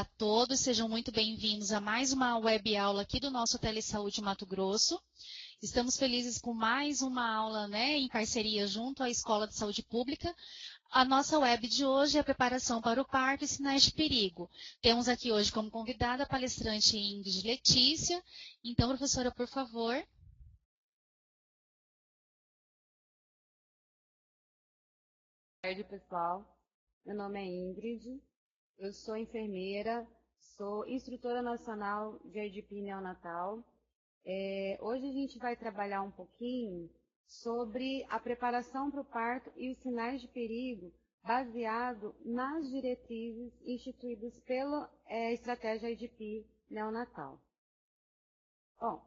Olá a todos, sejam muito bem-vindos a mais uma web aula aqui do nosso Telesaúde Mato Grosso. Estamos felizes com mais uma aula, em parceria junto à Escola de Saúde Pública. A nossa web de hoje é a preparação para o parto e sinais de perigo. Temos aqui hoje como convidada a palestrante Ingrid Letícia. Então, professora, por favor. Boa tarde, pessoal. Meu nome é Ingrid, eu sou enfermeira, sou instrutora nacional de EDP neonatal. Hoje a gente vai trabalhar um pouquinho sobre a preparação para o parto e os sinais de perigo, baseado nas diretrizes instituídas pela estratégia EDP neonatal. Bom,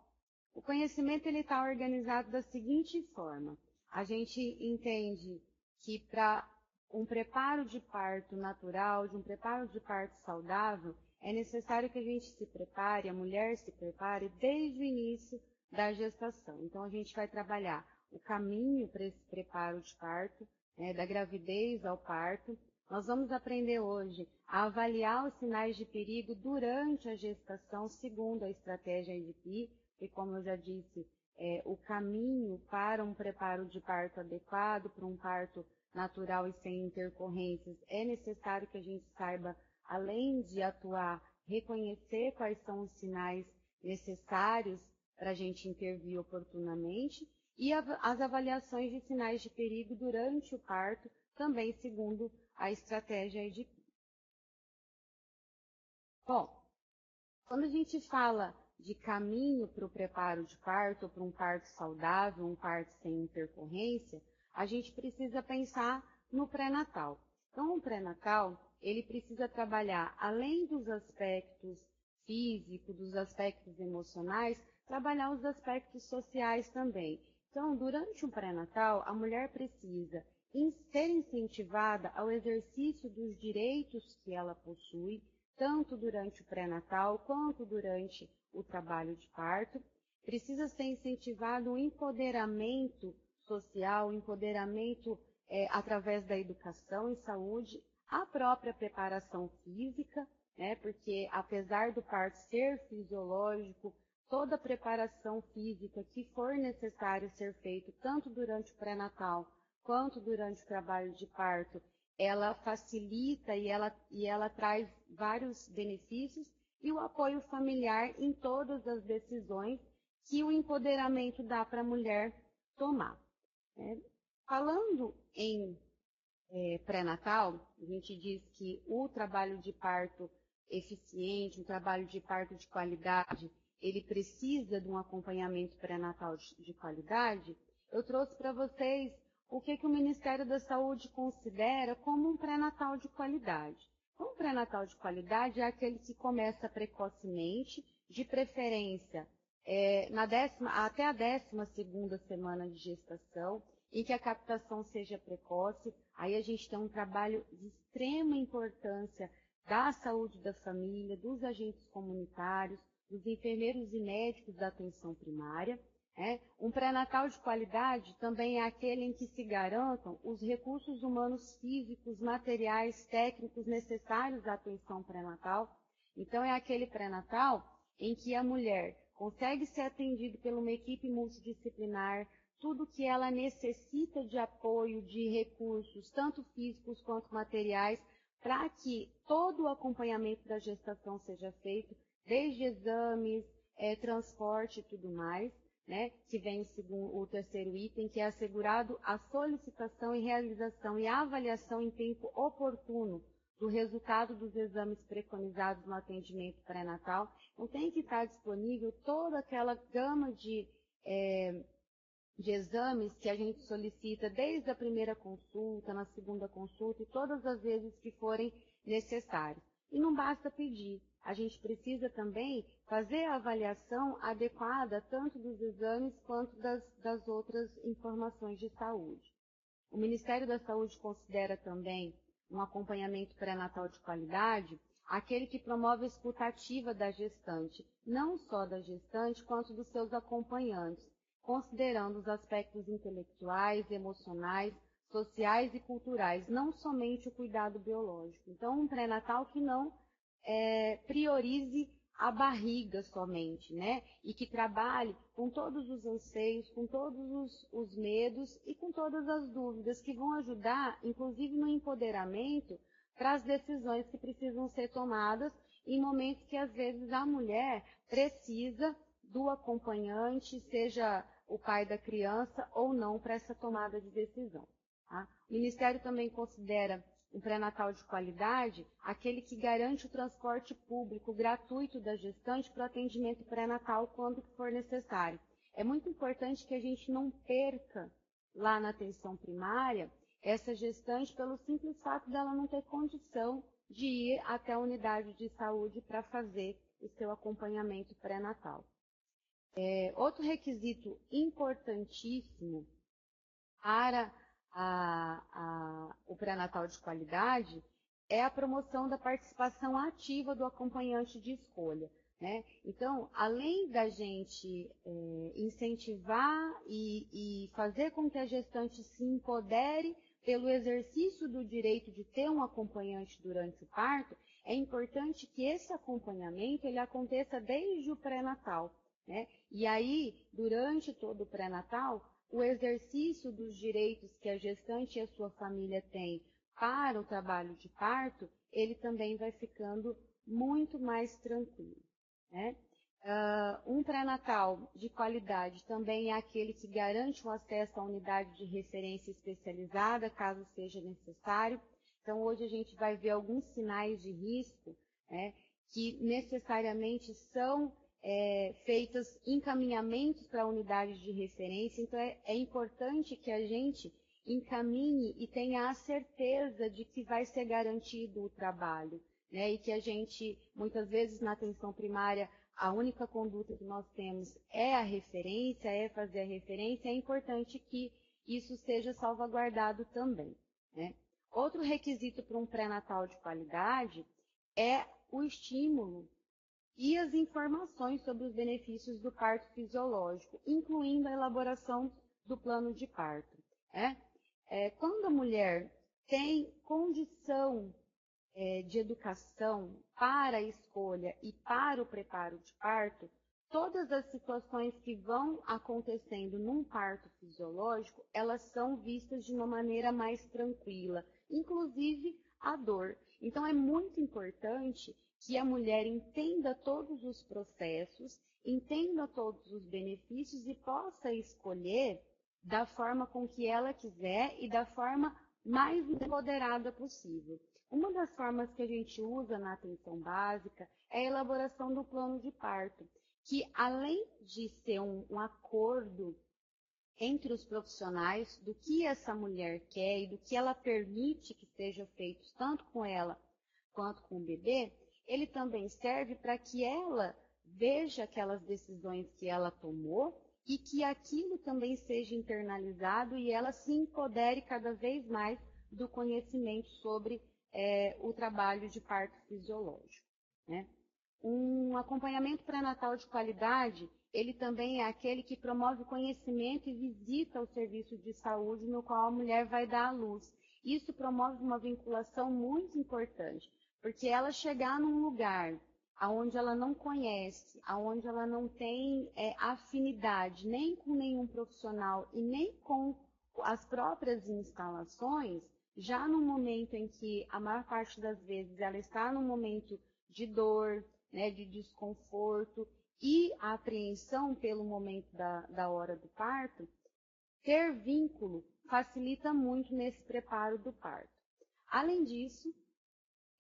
o conhecimento está organizado da seguinte forma. A gente entende que para um preparo de parto natural, de um preparo de parto saudável, é necessário que a gente se prepare, a mulher se prepare desde o início da gestação. Então, a gente vai trabalhar o caminho para esse preparo de parto, da gravidez ao parto. Nós vamos aprender hoje a avaliar os sinais de perigo durante a gestação, segundo a estratégia EDP, e como eu já disse, o caminho para um preparo de parto adequado, para um parto natural e sem intercorrências, é necessário que a gente saiba, além de atuar, reconhecer quais são os sinais necessários para a gente intervir oportunamente, e as avaliações de sinais de perigo durante o parto, também segundo a estratégia EDP. Bom, quando a gente fala de caminho para o preparo de parto, ou para um parto saudável, um parto sem intercorrência, a gente precisa pensar no pré-natal. Então, o pré-natal, ele precisa trabalhar, além dos aspectos físicos, dos aspectos emocionais, trabalhar os aspectos sociais também. Então, durante o pré-natal, a mulher precisa ser incentivada ao exercício dos direitos que ela possui, tanto durante o pré-natal quanto durante o trabalho de parto. Precisa ser incentivado o empoderamento social, o empoderamento através da educação e saúde, a própria preparação física, porque apesar do parto ser fisiológico, toda a preparação física que for necessário ser feito, tanto durante o pré-natal quanto durante o trabalho de parto, ela facilita e ela traz vários benefícios, e o apoio familiar em todas as decisões que o empoderamento dá para a mulher tomar. Falando em pré-natal, a gente diz que o trabalho de parto eficiente, um trabalho de parto de qualidade, ele precisa de um acompanhamento pré-natal de qualidade. Eu trouxe para vocês o que o Ministério da Saúde considera como um pré-natal de qualidade. Um pré-natal de qualidade é aquele que começa precocemente, de preferência até a 12ª semana de gestação, em que a captação seja precoce. Aí a gente tem um trabalho de extrema importância da saúde da família, dos agentes comunitários, dos enfermeiros e médicos da atenção primária. Um pré-natal de qualidade também é aquele em que se garantam os recursos humanos físicos, materiais, técnicos necessários à atenção pré-natal. Então, é aquele pré-natal em que a mulher consegue ser atendida por uma equipe multidisciplinar, tudo que ela necessita de apoio, de recursos, tanto físicos quanto materiais, para que todo o acompanhamento da gestação seja feito, desde exames, transporte e tudo mais. Que vem o terceiro item, que é assegurado a solicitação e realização e avaliação em tempo oportuno do resultado dos exames preconizados no atendimento pré-natal. Então, tem que estar disponível toda aquela gama de exames que a gente solicita desde a primeira consulta, na segunda consulta e todas as vezes que forem necessários. E não basta pedir. A gente precisa também fazer a avaliação adequada tanto dos exames quanto das outras informações de saúde. O Ministério da Saúde considera também um acompanhamento pré-natal de qualidade aquele que promove a escuta ativa da gestante, não só da gestante, quanto dos seus acompanhantes, considerando os aspectos intelectuais, emocionais, sociais e culturais, não somente o cuidado biológico. Então, um pré-natal que não priorize a barriga somente, né? E que trabalhe com todos os anseios, com todos os medos e com todas as dúvidas que vão ajudar, inclusive no empoderamento, para as decisões que precisam ser tomadas em momentos que às vezes a mulher precisa do acompanhante, seja o pai da criança ou não, para essa tomada de decisão. Tá? O Ministério também considera um pré-natal de qualidade aquele que garante o transporte público gratuito da gestante para o atendimento pré-natal quando for necessário. É muito importante que a gente não perca lá na atenção primária essa gestante pelo simples fato dela não ter condição de ir até a unidade de saúde para fazer o seu acompanhamento pré-natal. Outro requisito importantíssimo para o pré-natal de qualidade é a promoção da participação ativa do acompanhante de escolha, né? Então, além da gente incentivar e fazer com que a gestante se empodere pelo exercício do direito de ter um acompanhante durante o parto, é importante que esse acompanhamento ele aconteça desde o pré-natal, né? E aí, durante todo o pré-natal, o exercício dos direitos que a gestante e a sua família têm para o trabalho de parto, ele também vai ficando muito mais tranquilo, né? Um pré-natal de qualidade também é aquele que garante o acesso à unidade de referência especializada, caso seja necessário. Então, hoje a gente vai ver alguns sinais de risco, né, que necessariamente são feitos encaminhamentos para unidades de referência, então é importante que a gente encaminhe e tenha a certeza de que vai ser garantido o trabalho, né? E que a gente, muitas vezes na atenção primária, a única conduta que nós temos é a referência, é fazer a referência, é importante que isso seja salvaguardado também, né? Outro requisito para um pré-natal de qualidade é o estímulo e as informações sobre os benefícios do parto fisiológico, incluindo a elaboração do plano de parto. Quando a mulher tem condição de educação para a escolha e para o preparo de parto, todas as situações que vão acontecendo num parto fisiológico, elas são vistas de uma maneira mais tranquila, inclusive a dor. Então, é muito importante que a mulher entenda todos os processos, entenda todos os benefícios e possa escolher da forma com que ela quiser e da forma mais empoderada possível. Uma das formas que a gente usa na atenção básica é a elaboração do plano de parto, que além de ser um acordo entre os profissionais do que essa mulher quer e do que ela permite que seja feito tanto com ela quanto com o bebê, ele também serve para que ela veja aquelas decisões que ela tomou e que aquilo também seja internalizado e ela se empodere cada vez mais do conhecimento sobre o trabalho de parto fisiológico, né? Um acompanhamento pré-natal de qualidade, ele também é aquele que promove conhecimento e visita ao serviço de saúde no qual a mulher vai dar à luz. Isso promove uma vinculação muito importante, porque ela chegar num lugar onde ela não conhece, onde ela não tem afinidade nem com nenhum profissional e nem com as próprias instalações, já no momento em que a maior parte das vezes ela está num momento de dor, né, de desconforto e a apreensão pelo momento da hora do parto, ter vínculo facilita muito nesse preparo do parto. Além disso,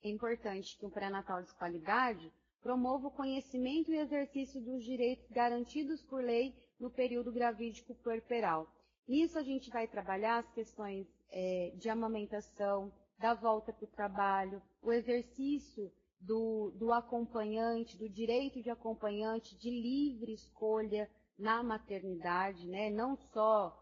é importante que um pré-natal de qualidade promova o conhecimento e exercício dos direitos garantidos por lei no período gravídico puerperal. Nisso a gente vai trabalhar as questões de amamentação, da volta para o trabalho, o exercício do acompanhante, do direito de acompanhante, de livre escolha na maternidade, né? Não só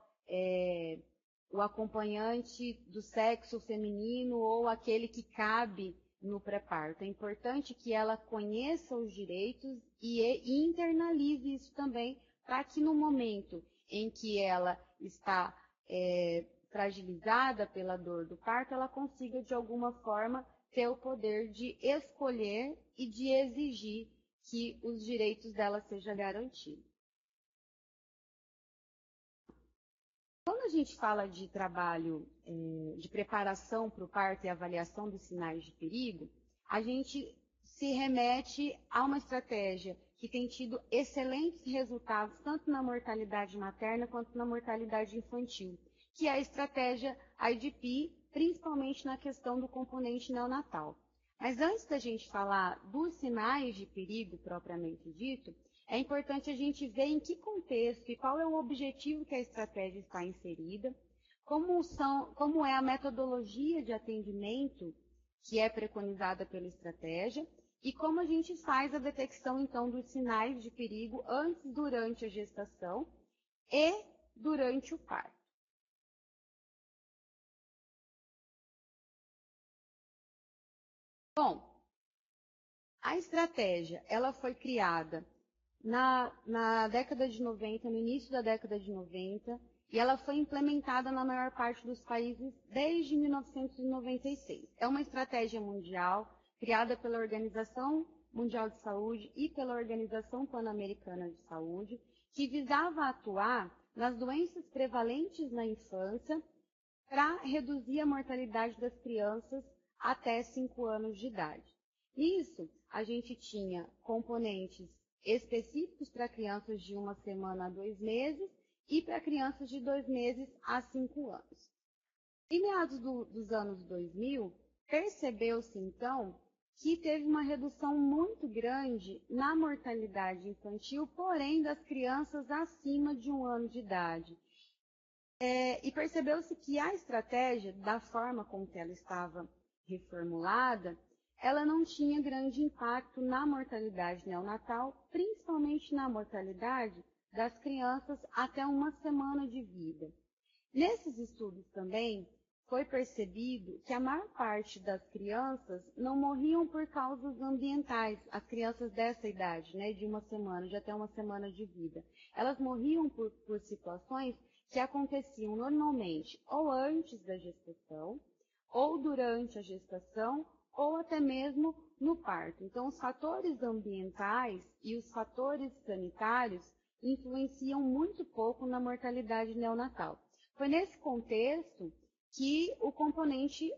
o acompanhante do sexo feminino ou aquele que cabe no pré-parto. É importante que ela conheça os direitos e internalize isso também, para que no momento em que ela está fragilizada pela dor do parto, ela consiga, de alguma forma, ter o poder de escolher e de exigir que os direitos dela sejam garantidos. Quando a gente fala de trabalho de preparação para o parto e avaliação dos sinais de perigo, a gente se remete a uma estratégia que tem tido excelentes resultados tanto na mortalidade materna quanto na mortalidade infantil, que é a estratégia IDP, principalmente na questão do componente neonatal. Mas antes da gente falar dos sinais de perigo propriamente dito, é importante a gente ver em que contexto e qual é o objetivo que a estratégia está inserida, como é a metodologia de atendimento que é preconizada pela estratégia e como a gente faz a detecção, então, dos sinais de perigo antes, durante a gestação e durante o parto. Bom, a estratégia ela foi criada na década de 90, no início da década de 90, e ela foi implementada na maior parte dos países desde 1996. É uma estratégia mundial criada pela Organização Mundial de Saúde e pela Organização Pan-Americana de Saúde, que visava atuar nas doenças prevalentes na infância para reduzir a mortalidade das crianças até 5 anos de idade. Nisso, a gente tinha componentes específicos para crianças de 1 semana a 2 meses e para crianças de 2 meses a 5 anos. Em meados dos anos 2000, percebeu-se, então, que teve uma redução muito grande na mortalidade infantil, porém das crianças acima de 1 ano de idade. E percebeu-se que a estratégia, da forma como ela estava reformulada, ela não tinha grande impacto na mortalidade neonatal, principalmente na mortalidade das crianças até 1 semana de vida. Nesses estudos também foi percebido que a maior parte das crianças não morriam por causas ambientais, as crianças dessa idade, né, de 1 semana, de até 1 semana de vida. Elas morriam por situações que aconteciam normalmente ou antes da gestação, ou durante a gestação, ou até mesmo no parto. Então, os fatores ambientais e os fatores sanitários influenciam muito pouco na mortalidade neonatal. Foi nesse contexto que o componente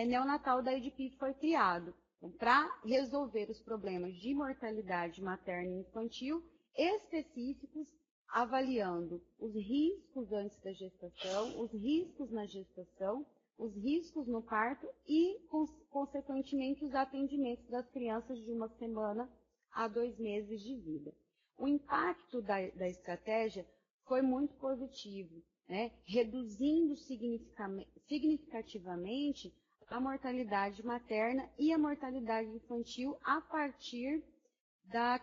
neonatal da IDP foi criado, então, para resolver os problemas de mortalidade materna e infantil específicos, avaliando os riscos antes da gestação, os riscos na gestação, os riscos no parto e, consequentemente, os atendimentos das crianças de 1 semana a 2 meses de vida. O impacto da estratégia foi muito positivo, né? Reduzindo significativamente a mortalidade materna e a mortalidade infantil a partir da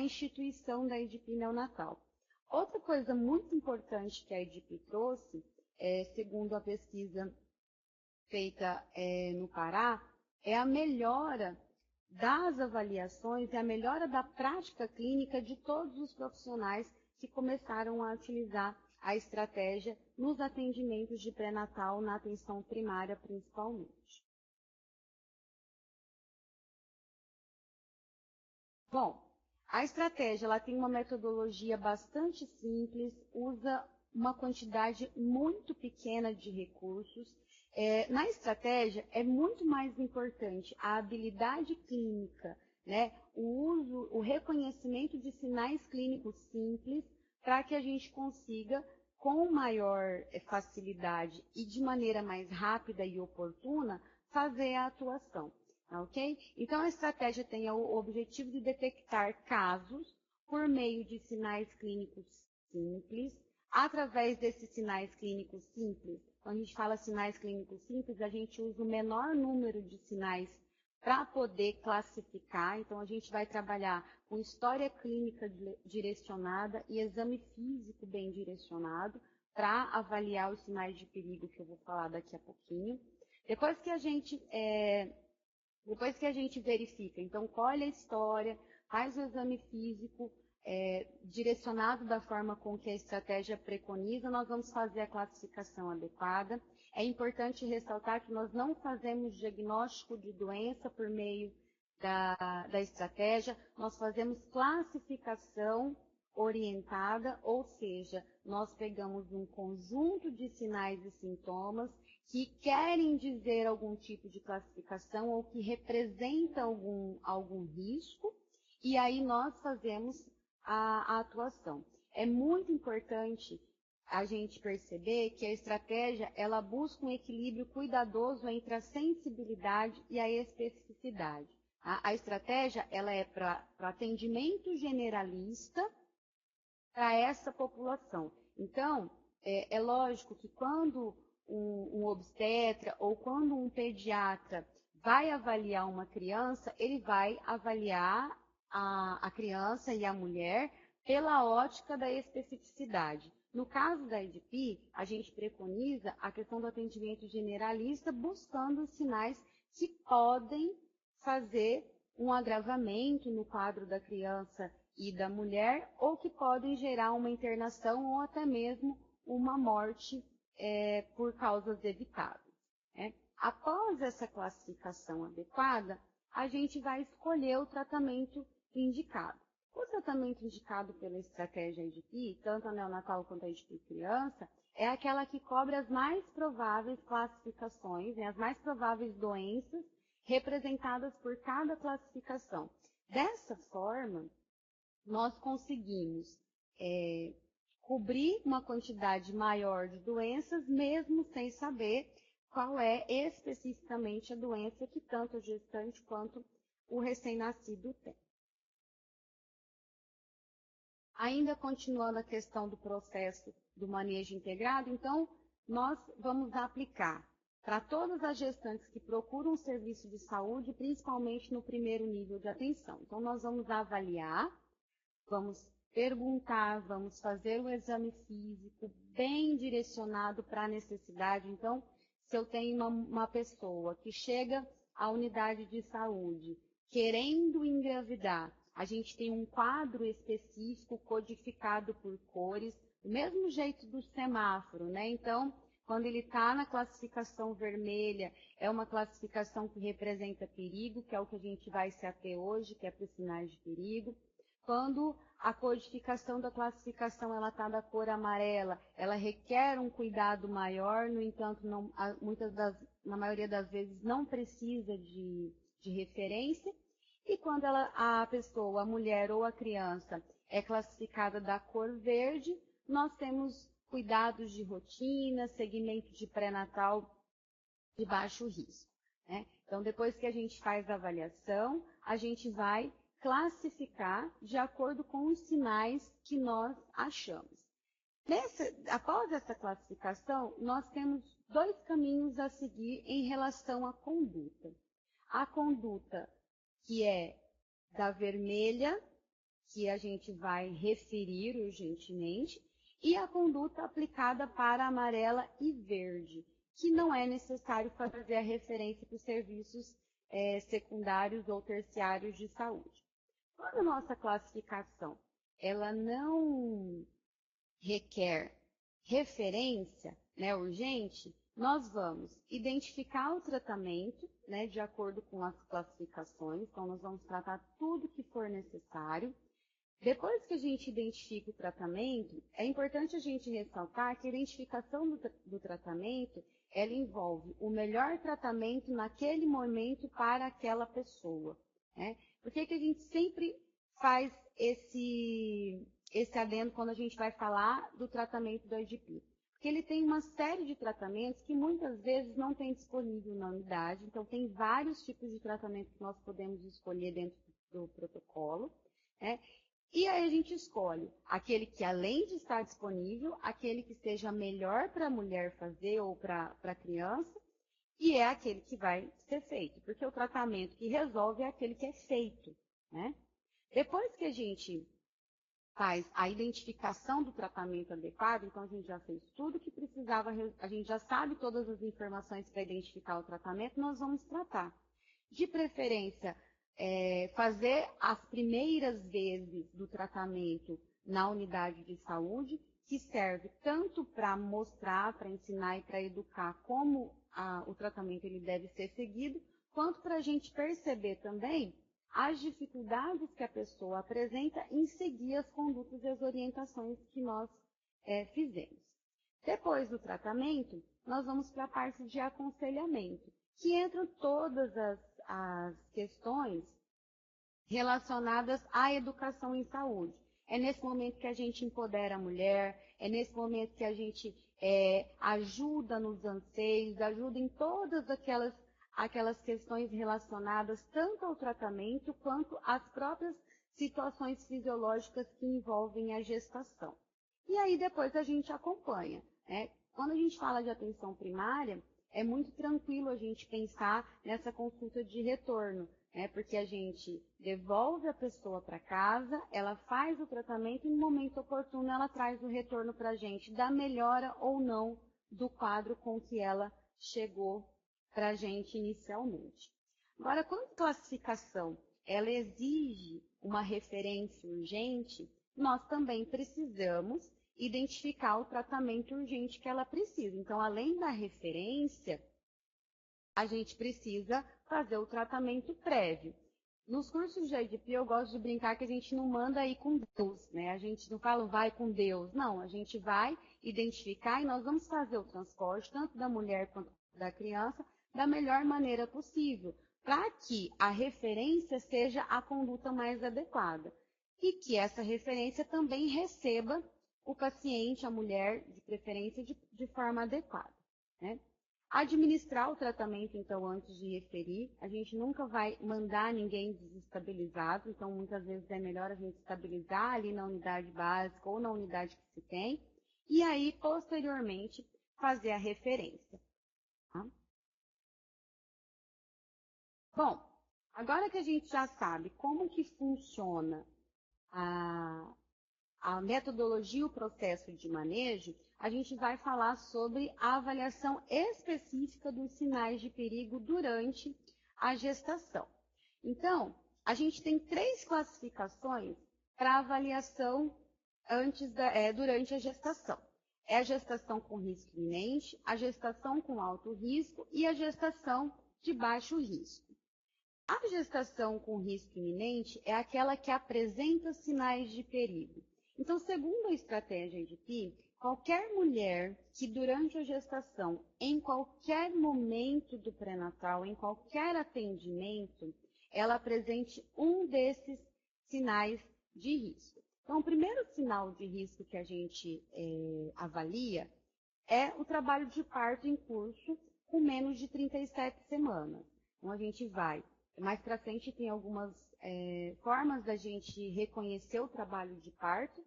instituição da IDP neonatal. Outra coisa muito importante que a IDP trouxe, segundo a pesquisa feita no Pará, é a melhora das avaliações e a melhora da prática clínica de todos os profissionais que começaram a utilizar a estratégia nos atendimentos de pré-natal, na atenção primária principalmente. Bom, a estratégia ela tem uma metodologia bastante simples, usa uma quantidade muito pequena de recursos. Na estratégia, é muito mais importante a habilidade clínica, né? O reconhecimento de sinais clínicos simples, para que a gente consiga, com maior facilidade e de maneira mais rápida e oportuna, fazer a atuação. Ok? Então, a estratégia tem o objetivo de detectar casos por meio de sinais clínicos simples. Através desses sinais clínicos simples, quando a gente fala sinais clínicos simples, a gente usa o menor número de sinais para poder classificar. Então, a gente vai trabalhar com história clínica direcionada e exame físico bem direcionado para avaliar os sinais de perigo que eu vou falar daqui a pouquinho. Depois que a gente verifica, então colhe a história, faz o exame físico, direcionado da forma com que a estratégia preconiza, nós vamos fazer a classificação adequada. É importante ressaltar que nós não fazemos diagnóstico de doença por meio da estratégia, nós fazemos classificação orientada, ou seja, nós pegamos um conjunto de sinais e sintomas que querem dizer algum tipo de classificação ou que representa algum risco, e aí nós fazemos a atuação. É muito importante a gente perceber que a estratégia, ela busca um equilíbrio cuidadoso entre a sensibilidade e a especificidade. A estratégia, ela é para atendimento generalista para essa população. Então, é lógico que quando um obstetra ou quando um pediatra vai avaliar uma criança, ele vai avaliar a criança e a mulher pela ótica da especificidade. No caso da EDP, a gente preconiza a questão do atendimento generalista, buscando sinais que podem fazer um agravamento no quadro da criança e da mulher, ou que podem gerar uma internação ou até mesmo uma morte por causas evitáveis. Após essa classificação adequada, a gente vai escolher o tratamento indicado. O tratamento indicado pela estratégia EDP, tanto a neonatal quanto a EDP criança, é aquela que cobre as mais prováveis classificações, as mais prováveis doenças representadas por cada classificação. Dessa forma, nós conseguimos cobrir uma quantidade maior de doenças, mesmo sem saber qual é especificamente a doença que tanto a gestante quanto o recém-nascido tem. Ainda continuando a questão do processo do manejo integrado, então, nós vamos aplicar para todas as gestantes que procuram um serviço de saúde, principalmente no primeiro nível de atenção. Então, nós vamos avaliar, vamos perguntar, vamos fazer o exame físico bem direcionado para a necessidade. Então, se eu tenho uma pessoa que chega à unidade de saúde querendo engravidar, a gente tem um quadro específico codificado por cores, do mesmo jeito do semáforo, né? Então, quando ele está na classificação vermelha, é uma classificação que representa perigo, que é o que a gente vai se ater hoje, que é para os sinais de perigo. Quando a codificação da classificação ela está da cor amarela, ela requer um cuidado maior, no entanto, na maioria das vezes não precisa de referência. E quando a pessoa, a mulher ou a criança é classificada da cor verde, nós temos cuidados de rotina, segmento de pré-natal de baixo risco. Então, depois que a gente faz a avaliação, a gente vai classificar de acordo com os sinais que nós achamos. Após essa classificação, nós temos dois caminhos a seguir em relação à conduta. A conduta que é da vermelha, que a gente vai referir urgentemente, e a conduta aplicada para amarela e verde, que não é necessário fazer a referência para os serviços secundários ou terciários de saúde. Quando a nossa classificação ela não requer referência urgente, nós vamos identificar o tratamento, de acordo com as classificações, então nós vamos tratar tudo que for necessário. Depois que a gente identifica o tratamento, é importante a gente ressaltar que a identificação do tratamento, ela envolve o melhor tratamento naquele momento para aquela pessoa. Por que a gente sempre faz esse adendo quando a gente vai falar do tratamento do EDP? Porque ele tem uma série de tratamentos que muitas vezes não tem disponível na unidade, então tem vários tipos de tratamento que nós podemos escolher dentro do protocolo, E aí a gente escolhe aquele que, além de estar disponível, aquele que seja melhor para a mulher fazer ou para a criança, e é aquele que vai ser feito, porque o tratamento que resolve é aquele que é feito, Depois que a gente faz a identificação do tratamento adequado, então a gente já fez tudo que precisava, a gente já sabe todas as informações para identificar o tratamento, nós vamos tratar. De preferência, fazer as primeiras vezes do tratamento na unidade de saúde, que serve tanto para mostrar, para ensinar e para educar como o tratamento ele deve ser seguido, quanto para a gente perceber também as dificuldades que a pessoa apresenta em seguir as condutas e as orientações que nós fizemos. Depois do tratamento, nós vamos para a parte de aconselhamento, que entram todas as questões relacionadas à educação em saúde. É nesse momento que a gente empodera a mulher, é nesse momento que a gente ajuda nos anseios, ajuda em todas aquelas questões relacionadas tanto ao tratamento quanto às próprias situações fisiológicas que envolvem a gestação. E aí depois a gente acompanha. Quando a gente fala de atenção primária, é muito tranquilo a gente pensar nessa consulta de retorno, porque a gente devolve a pessoa para casa, ela faz o tratamento e no momento oportuno ela traz o retorno para a gente da melhora ou não do quadro com que ela chegou para a gente inicialmente. Agora, quando a classificação ela exige uma referência urgente, nós também precisamos identificar o tratamento urgente que ela precisa. Então, além da referência, a gente precisa fazer o tratamento prévio. Nos cursos de IDP, eu gosto de brincar que a gente não manda ir com Deus, A gente não fala vai com Deus, não. A gente vai identificar e nós vamos fazer o transporte, tanto da mulher quanto da criança, da melhor maneira possível, para que a referência seja a conduta mais adequada. E que essa referência também receba o paciente, a mulher, de preferência, de forma adequada. Administrar o tratamento, então, antes de referir, a gente nunca vai mandar ninguém desestabilizado, então, muitas vezes é melhor a gente estabilizar ali na unidade básica ou na unidade que se tem, e aí, posteriormente, fazer a referência. Tá? Bom, agora que a gente já sabe como que funciona a metodologia e o processo de manejo, a gente vai falar sobre a avaliação específica dos sinais de perigo durante a gestação. Então, a gente tem 3 classificações para avaliação durante a gestação. É a gestação com risco iminente, a gestação com alto risco e a gestação de baixo risco. A gestação com risco iminente é aquela que apresenta sinais de perigo. Então, segundo a estratégia IDP, qualquer mulher que durante a gestação, em qualquer momento do pré-natal, em qualquer atendimento, ela apresente um desses sinais de risco. Então, o primeiro sinal de risco que a gente avalia é o trabalho de parto em curso com menos de 37 semanas. Então, a gente vai. Mais para frente tem algumas formas da gente reconhecer o trabalho de parto,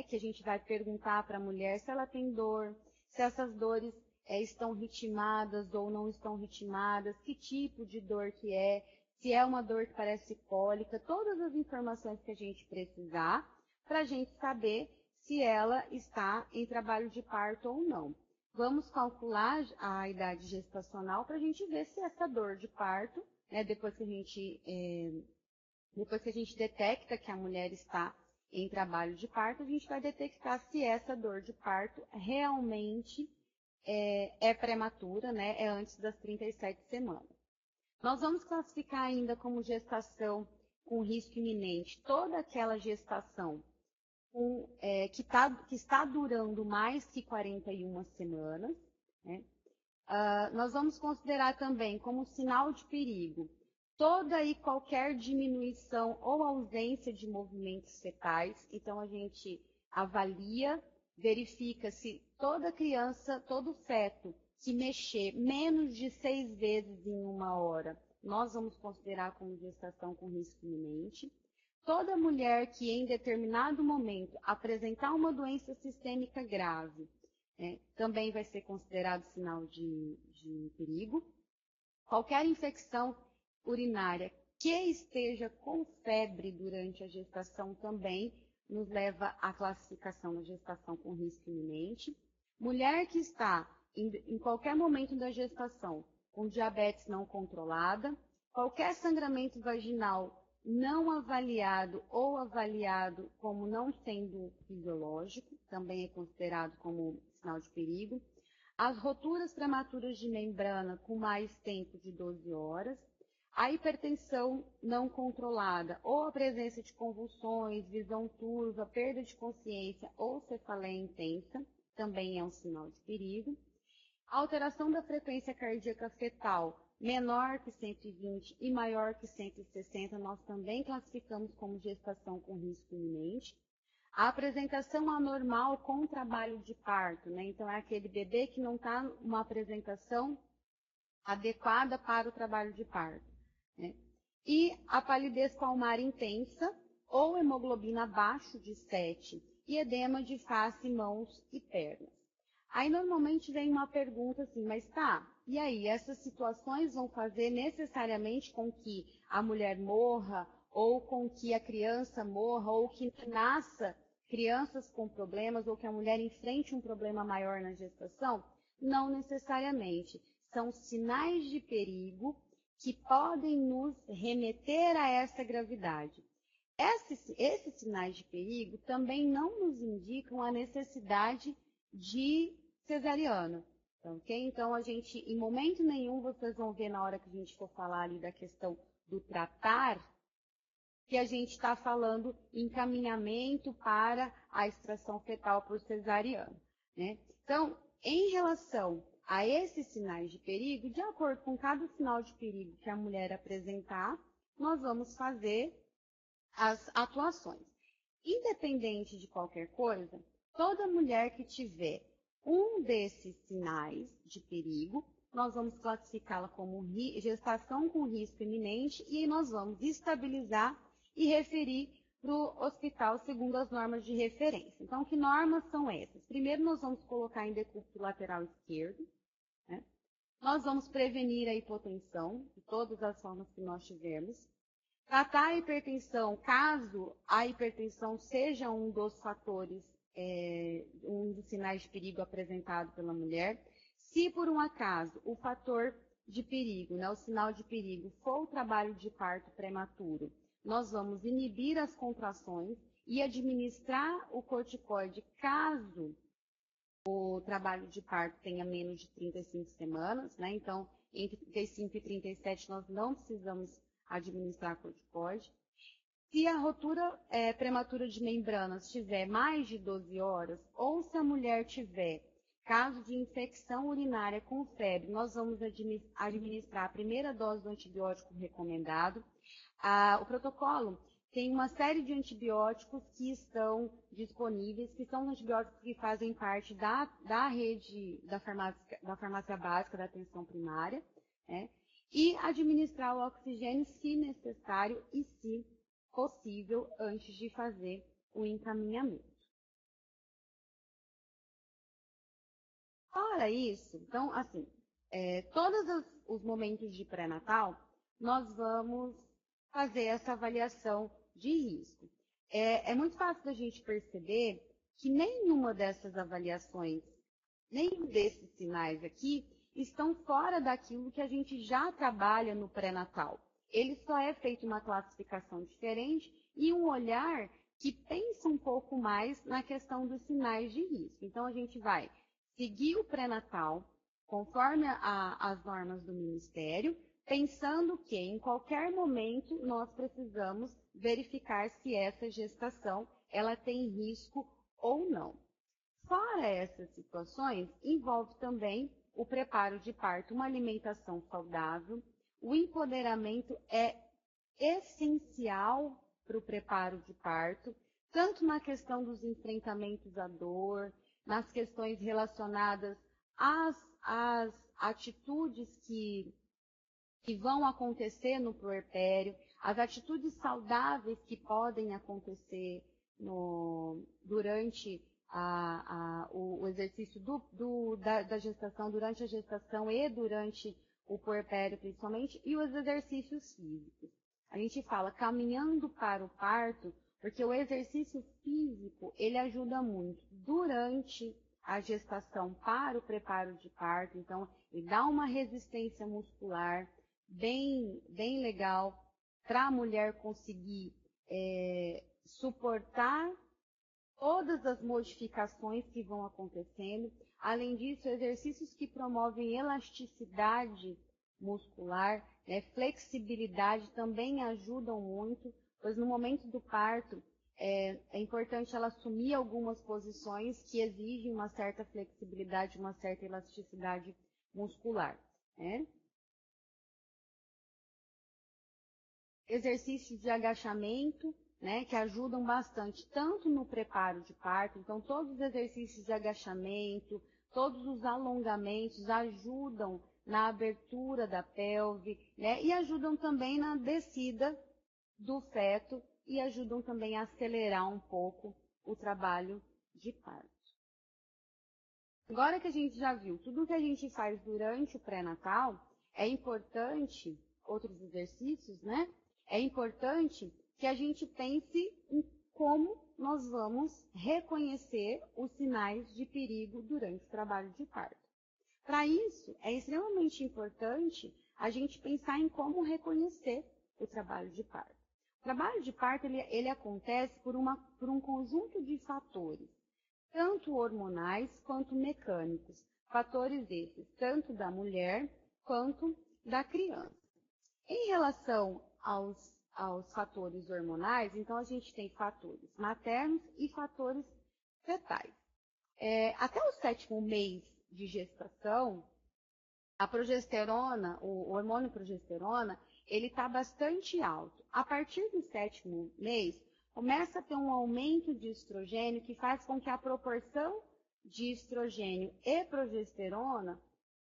que a gente vai perguntar para a mulher se ela tem dor, se essas dores estão ritmadas ou não estão ritmadas, que tipo de dor que é, se é uma dor que parece cólica, todas as informações que a gente precisar para a gente saber se ela está em trabalho de parto ou não. Vamos calcular a idade gestacional para a gente ver se essa dor de parto, depois que a gente detecta que a mulher está em trabalho de parto, a gente vai detectar se essa dor de parto realmente é prematura, é antes das 37 semanas. Nós vamos classificar ainda como gestação com risco iminente toda aquela gestação que está durando mais que 41 semanas. Nós vamos considerar também como sinal de perigo toda e qualquer diminuição ou ausência de movimentos fetais. Então, a gente avalia, verifica se toda criança, todo feto que mexer menos de 6 vezes em 1 hora, nós vamos considerar como gestação com risco iminente. Toda mulher que em determinado momento apresentar uma doença sistêmica grave, também vai ser considerado sinal de perigo. Qualquer infecção urinária que esteja com febre durante a gestação também nos leva à classificação da gestação com risco iminente. Mulher que está em qualquer momento da gestação com diabetes não controlada, qualquer sangramento vaginal não avaliado ou avaliado como não sendo fisiológico, também é considerado como sinal de perigo. As roturas prematuras de membrana com mais tempo de 12 horas. A hipertensão não controlada, ou a presença de convulsões, visão turva, perda de consciência ou cefaleia intensa, também é um sinal de perigo. A alteração da frequência cardíaca fetal menor que 120 e maior que 160, nós também classificamos como gestação com risco iminente. A apresentação anormal com trabalho de parto, né? Então, é aquele bebê que não está numa apresentação adequada para o trabalho de parto. Né? E a palidez palmar intensa ou hemoglobina abaixo de 7 e edema de face, mãos e pernas. Aí normalmente vem uma pergunta assim, mas tá, e aí, essas situações vão fazer necessariamente com que a mulher morra, ou com que a criança morra, ou que nasça crianças com problemas, ou que a mulher enfrente um problema maior na gestação? Não necessariamente. São sinais de perigo que podem nos remeter a essa gravidade. Esses sinais de perigo também não nos indicam a necessidade de cesariana. Okay? Então, a gente, em momento nenhum, vocês vão ver na hora que a gente for falar ali da questão do tratar, que a gente está falando em encaminhamento para a extração fetal por cesariana. Né? Então, em relação a esses sinais de perigo, de acordo com cada sinal de perigo que a mulher apresentar, nós vamos fazer as atuações. Independente de qualquer coisa, toda mulher que tiver um desses sinais de perigo, nós vamos classificá-la como gestação com risco iminente e nós vamos estabilizar e referir para o hospital segundo as normas de referência. Então, que normas são essas? Primeiro, nós vamos colocar em decúbito lateral esquerdo. Né? Nós vamos prevenir a hipotensão, de todas as formas que nós tivermos. Tratar a hipertensão, caso a hipertensão seja um dos fatores, um dos sinais de perigo apresentado pela mulher. Se por um acaso o fator de perigo, né, o sinal de perigo, for o trabalho de parto prematuro, nós vamos inibir as contrações e administrar o corticoide caso o trabalho de parto tenha menos de 35 semanas, né? Então, entre 35 e 37 nós não precisamos administrar corticoide. Se a rotura prematura de membranas tiver mais de 12 horas, ou se a mulher tiver caso de infecção urinária com febre, nós vamos administrar a primeira dose do antibiótico recomendado. O protocolo tem uma série de antibióticos que estão disponíveis, que são antibióticos que fazem parte da rede da farmácia básica da atenção primária, né? E administrar o oxigênio se necessário e se possível antes de fazer o encaminhamento. Fora isso, então, assim, todos os momentos de pré-natal, nós vamos fazer essa avaliação de risco. É muito fácil da gente perceber que nenhuma dessas avaliações, nenhum desses sinais aqui, estão fora daquilo que a gente já trabalha no pré-natal. Ele só é feito uma classificação diferente e um olhar que pensa um pouco mais na questão dos sinais de risco. Então, a gente vai seguir o pré-natal conforme as normas do Ministério, pensando que em qualquer momento nós precisamos verificar se essa gestação ela tem risco ou não. Fora essas situações, envolve também o preparo de parto, uma alimentação saudável. O empoderamento é essencial para o preparo de parto, tanto na questão dos enfrentamentos à dor, nas questões relacionadas às atitudes que vão acontecer no puerpério, as atitudes saudáveis que podem acontecer durante o exercício da gestação, durante a gestação e durante o puerpério principalmente, e os exercícios físicos. A gente fala caminhando para o parto, porque o exercício físico, ele ajuda muito durante a gestação para o preparo de parto, então ele dá uma resistência muscular bem legal, para a mulher conseguir suportar todas as modificações que vão acontecendo. Além disso, exercícios que promovem elasticidade muscular, né, flexibilidade também ajudam muito, pois no momento do parto é importante ela assumir algumas posições que exigem uma certa flexibilidade, uma certa elasticidade muscular, né? Exercícios de agachamento, né, que ajudam bastante, tanto no preparo de parto, então todos os exercícios de agachamento, todos os alongamentos ajudam na abertura da pelve, né, e ajudam também na descida do feto e ajudam também a acelerar um pouco o trabalho de parto. Agora que a gente já viu tudo o que a gente faz durante o pré-natal, é importante, outros exercícios, né? É importante que a gente pense em como nós vamos reconhecer os sinais de perigo durante o trabalho de parto. Para isso, é extremamente importante a gente pensar em como reconhecer o trabalho de parto. O trabalho de parto ele acontece por um conjunto de fatores, tanto hormonais quanto mecânicos. Fatores esses, tanto da mulher quanto da criança. Em relação aos fatores hormonais, então a gente tem fatores maternos e fatores fetais. Até o 7º mês de gestação, a progesterona, o hormônio progesterona, ele está bastante alto. A partir do 7º mês, começa a ter um aumento de estrogênio que faz com que a proporção de estrogênio e progesterona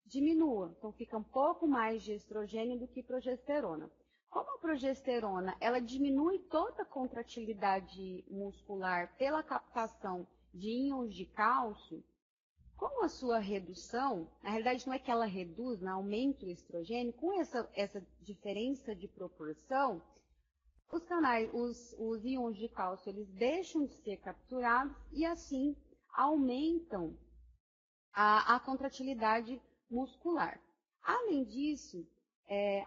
diminua. Então, fica um pouco mais de estrogênio do que progesterona. Como a progesterona, ela diminui toda a contratilidade muscular pela captação de íons de cálcio, com a sua redução, na realidade não é que ela reduz, né, aumenta o estrogênio, com essa diferença de proporção, os íons de cálcio, eles deixam de ser capturados e assim aumentam a contratilidade muscular. Além disso,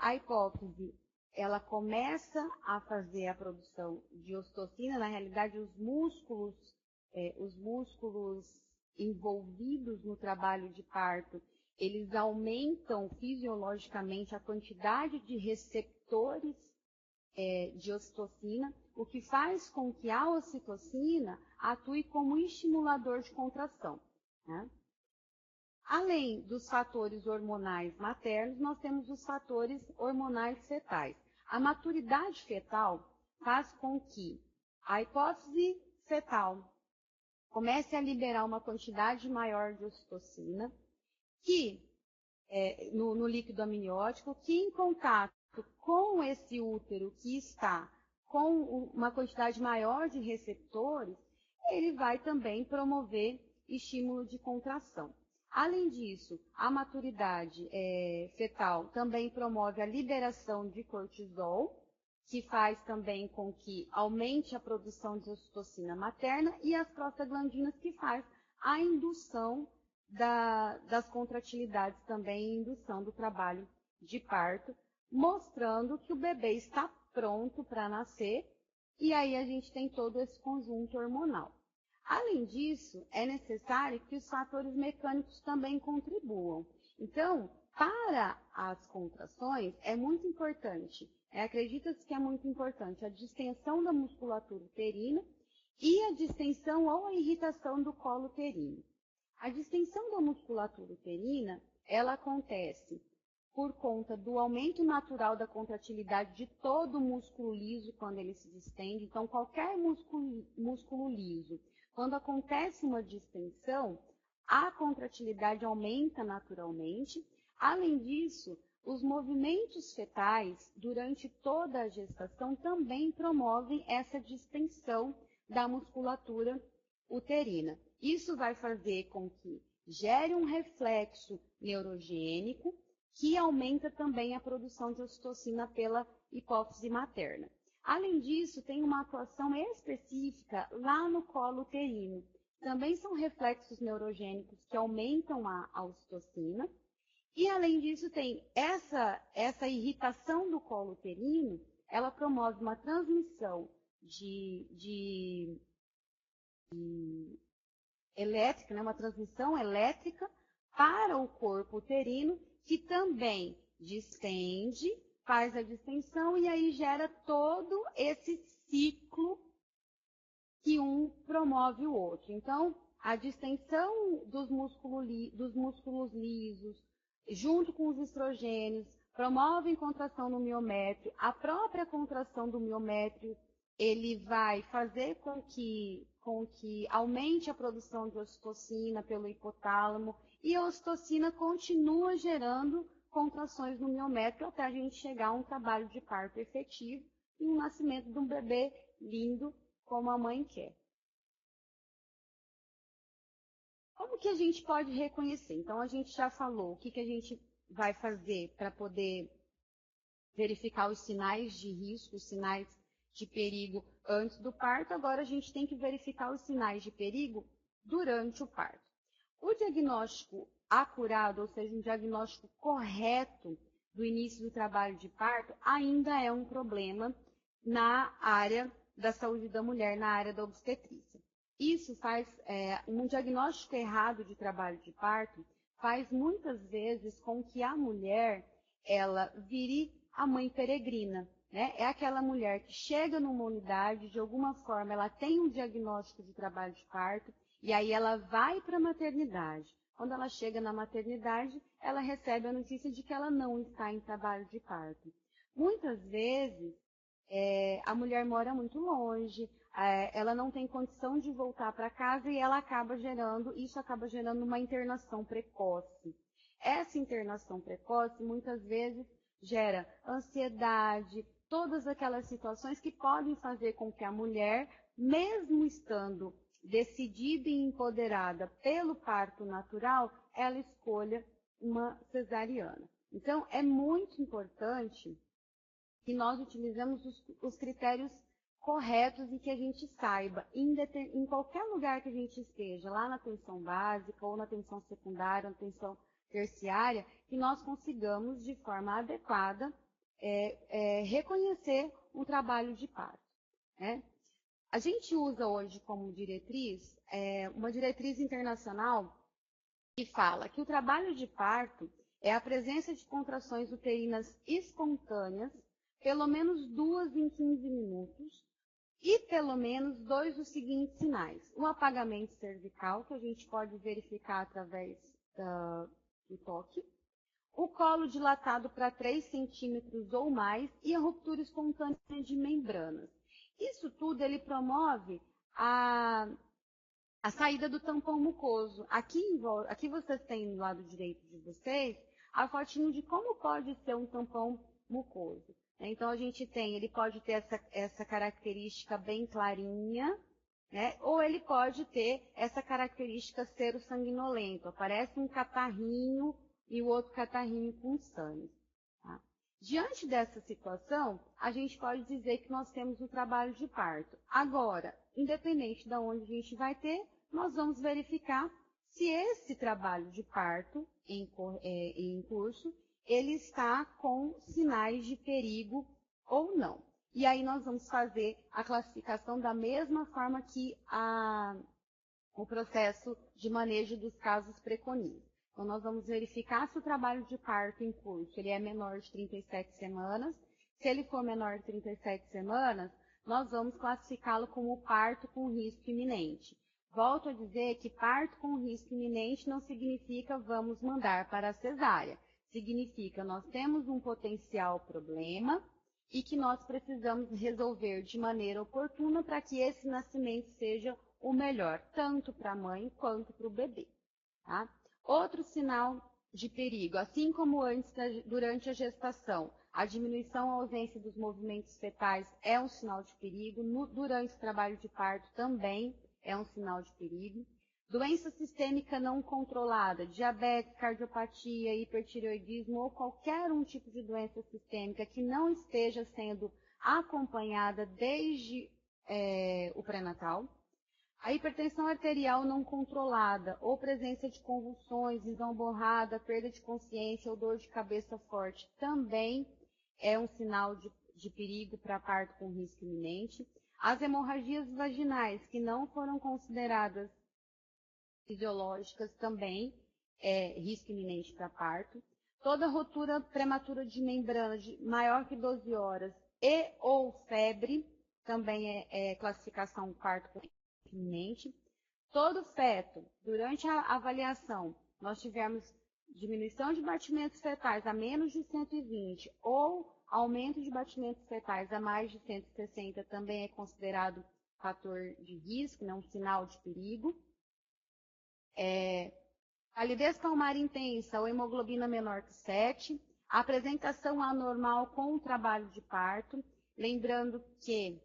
a hipófise, ela começa a fazer a produção de ocitocina, na realidade os músculos envolvidos no trabalho de parto, eles aumentam fisiologicamente a quantidade de receptores de ocitocina, o que faz com que a ocitocina atue como estimulador de contração, né? Além dos fatores hormonais maternos, nós temos os fatores hormonais fetais. A maturidade fetal faz com que a hipófise fetal comece a liberar uma quantidade maior de ocitocina, que no líquido amniótico, que em contato com esse útero que está com uma quantidade maior de receptores, ele vai também promover estímulo de contração. Além disso, a maturidade fetal também promove a liberação de cortisol, que faz também com que aumente a produção de ocitocina materna, e as prostaglandinas, que faz a indução das contratilidades também, indução do trabalho de parto, mostrando que o bebê está pronto para nascer, e aí a gente tem todo esse conjunto hormonal. Além disso, é necessário que os fatores mecânicos também contribuam. Então, para as contrações, é muito importante, acredita-se que é muito importante a distensão da musculatura uterina e a distensão ou a irritação do colo uterino. A distensão da musculatura uterina, ela acontece por conta do aumento natural da contratilidade de todo o músculo liso quando ele se distende. Então, qualquer músculo liso, quando acontece uma distensão, a contratilidade aumenta naturalmente. Além disso, os movimentos fetais durante toda a gestação também promovem essa distensão da musculatura uterina. Isso vai fazer com que gere um reflexo neurogênico que aumenta também a produção de ocitocina pela hipófise materna. Além disso, tem uma atuação específica lá no colo uterino. Também são reflexos neurogênicos que aumentam a ocitocina. E, além disso, tem essa irritação do colo uterino ela promove uma transmissão elétrica, né, uma transmissão elétrica para o corpo uterino, que também distende, faz a distensão e aí gera todo esse ciclo que um promove o outro. Então, a distensão dos músculos lisos, junto com os estrogênios, promovem contração no miométrio. A própria contração do miométrio, ele vai fazer com que aumente a produção de ocitocina pelo hipotálamo, e a ocitocina continua gerando contrações no miométrio até a gente chegar a um trabalho de parto efetivo e um nascimento de um bebê lindo como a mãe quer. Como que a gente pode reconhecer? Então, a gente já falou o que a gente vai fazer para poder verificar os sinais de risco, os sinais de perigo antes do parto. Agora, a gente tem que verificar os sinais de perigo durante o parto. O diagnóstico acurado, ou seja, um diagnóstico correto do início do trabalho de parto, ainda é um problema na área da saúde da mulher, na área da obstetrícia. Isso faz, um diagnóstico errado de trabalho de parto, faz muitas vezes com que a mulher, ela vire a mãe peregrina, né? É aquela mulher que chega numa unidade, de alguma forma ela tem um diagnóstico de trabalho de parto, e aí ela vai para a maternidade. Quando ela chega na maternidade, ela recebe a notícia de que ela não está em trabalho de parto. Muitas vezes, a mulher mora muito longe, ela não tem condição de voltar para casa e isso acaba gerando uma internação precoce. Essa internação precoce, muitas vezes, gera ansiedade, todas aquelas situações que podem fazer com que a mulher, mesmo estando decidida e empoderada pelo parto natural, ela escolha uma cesariana. Então, é muito importante que nós utilizemos os critérios corretos e que a gente saiba, em qualquer lugar que a gente esteja, lá na atenção básica, ou na atenção secundária, na atenção terciária, que nós consigamos, de forma adequada, reconhecer um trabalho de parto, né? A gente usa hoje como diretriz, uma diretriz internacional que fala que o trabalho de parto é a presença de contrações uterinas espontâneas, pelo menos 2 em 15 minutos, e pelo menos 2 dos seguintes sinais. O apagamento cervical, que a gente pode verificar através do toque, o colo dilatado para 3 centímetros ou mais e a ruptura espontânea de membranas. Isso tudo ele promove a saída do tampão mucoso. Aqui vocês têm no lado direito de vocês a fotinho de como pode ser um tampão mucoso. Então, ele pode ter essa característica bem clarinha, né? Ou ele pode ter essa característica sero-sanguinolento. Aparece um catarrinho e o outro catarrinho com sangue. Tá? Diante dessa situação, a gente pode dizer que nós temos o trabalho de parto. Agora, independente de onde a gente vai ter, nós vamos verificar se esse trabalho de parto em curso, ele está com sinais de perigo ou não. E aí nós vamos fazer a classificação da mesma forma que o processo de manejo dos casos preconiza. Então, nós vamos verificar se o trabalho de parto em curso ele é menor de 37 semanas. Se ele for menor de 37 semanas, nós vamos classificá-lo como parto com risco iminente. Volto a dizer que parto com risco iminente não significa vamos mandar para a cesárea. Significa nós temos um potencial problema e que nós precisamos resolver de maneira oportuna para que esse nascimento seja o melhor, tanto para a mãe quanto para o bebê. Tá? Outro sinal de perigo, assim como durante a gestação, a diminuição ou ausência dos movimentos fetais é um sinal de perigo, durante o trabalho de parto também é um sinal de perigo. Doença sistêmica não controlada, diabetes, cardiopatia, hipertireoidismo ou qualquer um tipo de doença sistêmica que não esteja sendo acompanhada desde o pré-natal. A hipertensão arterial não controlada ou presença de convulsões, visão borrada, perda de consciência ou dor de cabeça forte também é um sinal de perigo para parto com risco iminente, as hemorragias vaginais que não foram consideradas fisiológicas também risco iminente para parto, toda rotura prematura de membrana de maior que 12 horas e ou febre também é classificação parto com risco iminente. Todo feto, durante a avaliação, nós tivermos diminuição de batimentos fetais a menos de 120 ou aumento de batimentos fetais a mais de 160 também é considerado fator de risco, um sinal de perigo. Palidez palmar intensa ou hemoglobina menor que 7, apresentação anormal com o trabalho de parto, lembrando que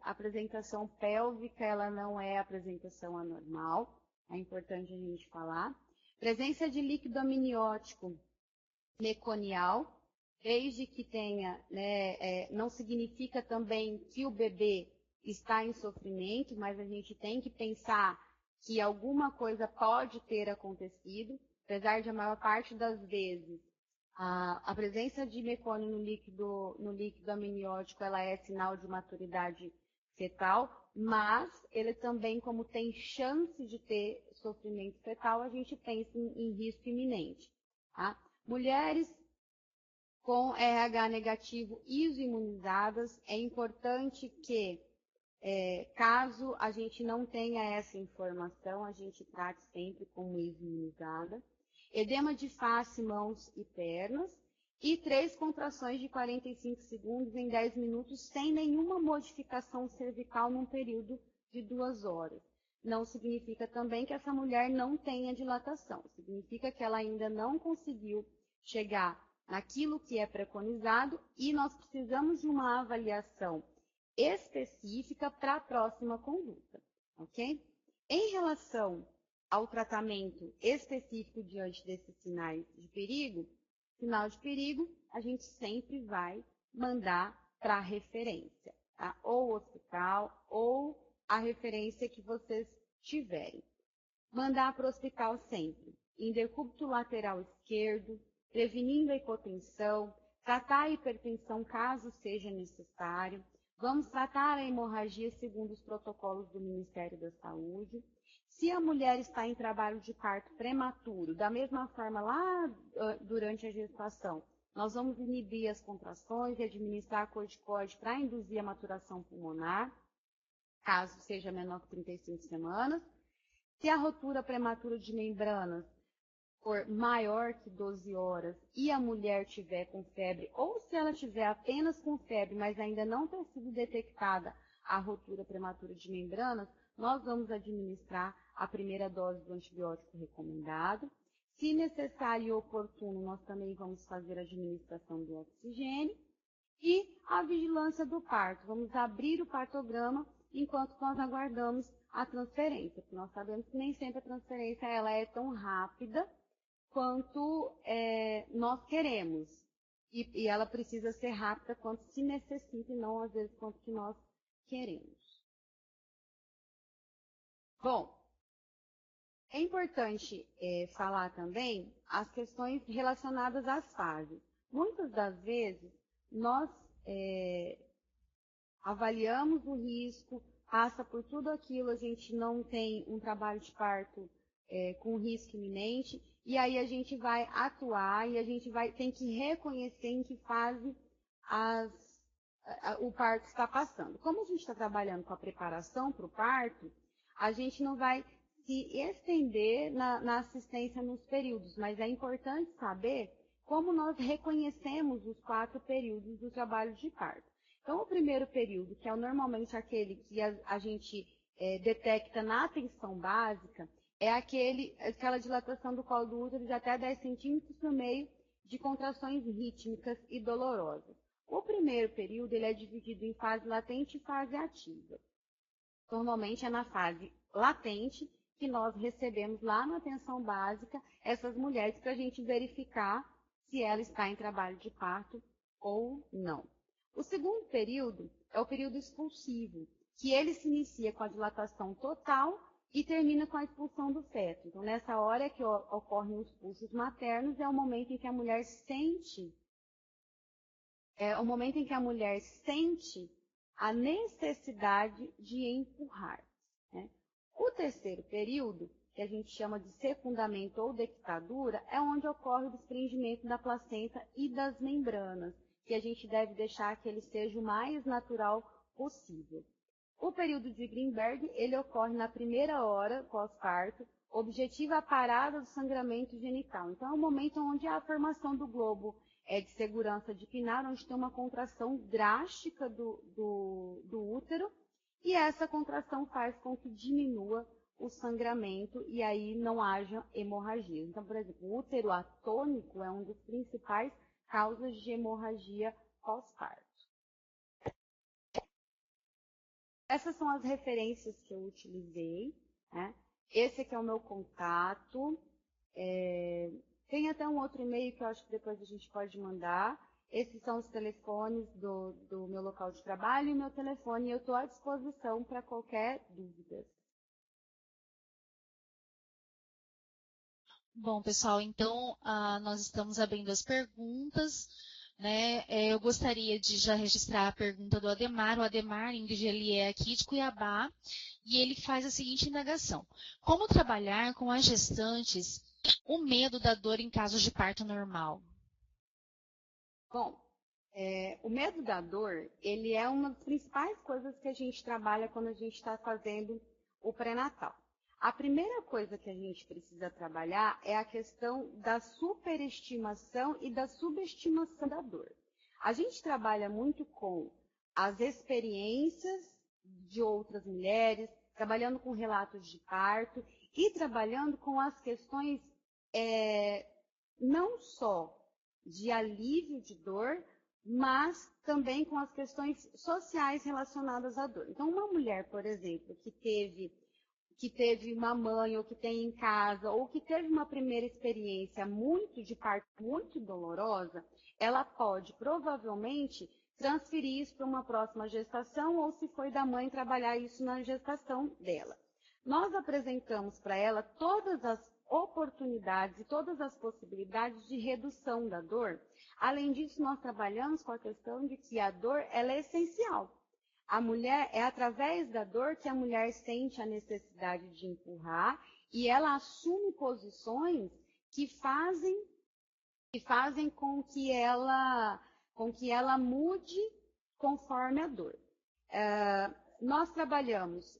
a apresentação pélvica ela não é apresentação anormal, é importante a gente falar. Presença de líquido amniótico meconial, desde que tenha, não significa também que o bebê está em sofrimento, mas a gente tem que pensar que alguma coisa pode ter acontecido, apesar de a maior parte das vezes a presença de mecônio no líquido amniótico ela é sinal de maturidade fetal, mas ele também, como tem chance de ter sofrimento fetal, a gente pensa em risco iminente. Tá? Mulheres com RH negativo isoimunizadas, é importante que, caso a gente não tenha essa informação, a gente trate sempre como isoimunizada. Edema de face, mãos e pernas, e 3 contrações de 45 segundos em 10 minutos, sem nenhuma modificação cervical num período de 2 horas. Não significa também que essa mulher não tenha dilatação, significa que ela ainda não conseguiu chegar naquilo que é preconizado e nós precisamos de uma avaliação específica para a próxima conduta, ok? Em relação ao tratamento específico diante desses sinais de perigo, sinal de perigo, a gente sempre vai mandar para a referência, tá? Ou o hospital, ou a referência que vocês tiverem. Mandar para o hospital sempre, em decúbito lateral esquerdo, prevenindo a hipotensão, tratar a hipertensão caso seja necessário, vamos tratar a hemorragia segundo os protocolos do Ministério da Saúde. Se a mulher está em trabalho de parto prematuro, da mesma forma lá durante a gestação, nós vamos inibir as contrações e administrar corticoide para induzir a maturação pulmonar, caso seja menor que 35 semanas. Se a rotura prematura de membranas for maior que 12 horas e a mulher tiver com febre, ou se ela tiver apenas com febre, mas ainda não ter sido detectada a rotura prematura de membranas, nós vamos administrar a primeira dose do antibiótico recomendado. Se necessário e oportuno, nós também vamos fazer a administração do oxigênio. E a vigilância do parto. Vamos abrir o partograma enquanto nós aguardamos a transferência, porque nós sabemos que nem sempre a transferência ela é tão rápida quanto nós queremos. E ela precisa ser rápida quanto se necessita e não, às vezes, quanto que nós queremos. Bom, é importante falar também as questões relacionadas às fases. Muitas das vezes, nós avaliamos o risco, passa por tudo aquilo, a gente não tem um trabalho de parto com risco iminente, e aí a gente vai atuar e a gente tem que reconhecer em que fase o parto está passando. Como a gente está trabalhando com a preparação para o parto, a gente não vai se estender na assistência nos períodos, mas é importante saber como nós reconhecemos os 4 períodos do trabalho de parto. Então, o primeiro período, que é normalmente aquele que a gente detecta na atenção básica, é aquela dilatação do colo do útero de até 10 centímetros por meio de contrações rítmicas e dolorosas. O primeiro período ele é dividido em fase latente e fase ativa. Normalmente é na fase latente que nós recebemos lá na atenção básica essas mulheres para a gente verificar se ela está em trabalho de parto ou não. O segundo período é o período expulsivo, que ele se inicia com a dilatação total e termina com a expulsão do feto. Então, nessa hora que ocorrem os pulsos maternos, é o momento em que a mulher sente é o momento em que a mulher sente a necessidade de empurrar, né? O terceiro período, que a gente chama de secundamento ou dectadura, é onde ocorre o desprendimento da placenta e das membranas, que a gente deve deixar que ele seja o mais natural possível. O período de Greenberg, ele ocorre na primeira hora pós-parto, objetiva a parada do sangramento genital. Então, é o momento onde há a formação do globo de segurança de Pinard, onde tem uma contração drástica do útero, e essa contração faz com que diminua o sangramento e aí não haja hemorragia. Então, por exemplo, o útero atônico é uma das principais causas de hemorragia pós-parto. Essas são as referências que eu utilizei, né? Esse aqui é o meu contato. Tem até um outro e-mail que eu acho que depois a gente pode mandar. Esses são os telefones do meu local de trabalho e o meu telefone. E eu estou à disposição para qualquer dúvida. Bom, pessoal, então nós estamos abrindo as perguntas, né? Eu gostaria de já registrar a pergunta do Ademar. O Ademar, Ingrid, ele é aqui de Cuiabá e ele faz a seguinte indagação: como trabalhar com as gestantes o medo da dor em casos de parto normal? Bom, o medo da dor, ele é uma das principais coisas que a gente trabalha quando a gente está fazendo o pré-natal. A primeira coisa que a gente precisa trabalhar é a questão da superestimação e da subestimação da dor. A gente trabalha muito com as experiências de outras mulheres, trabalhando com relatos de parto e trabalhando com as questões não só de alívio de dor, mas também com as questões sociais relacionadas à dor. Então, uma mulher, por exemplo, que teve uma mãe, ou que tem em casa, ou que teve uma primeira experiência de parto muito dolorosa, ela pode provavelmente transferir isso para uma próxima gestação, ou se foi da mãe, trabalhar isso na gestação dela. Nós apresentamos para ela todas as oportunidades e todas as possibilidades de redução da dor. Além disso, nós trabalhamos com a questão de que a dor ela é essencial. A mulher, é através da dor que a mulher sente a necessidade de empurrar e ela assume posições que fazem com que ela mude conforme a dor. Nós trabalhamos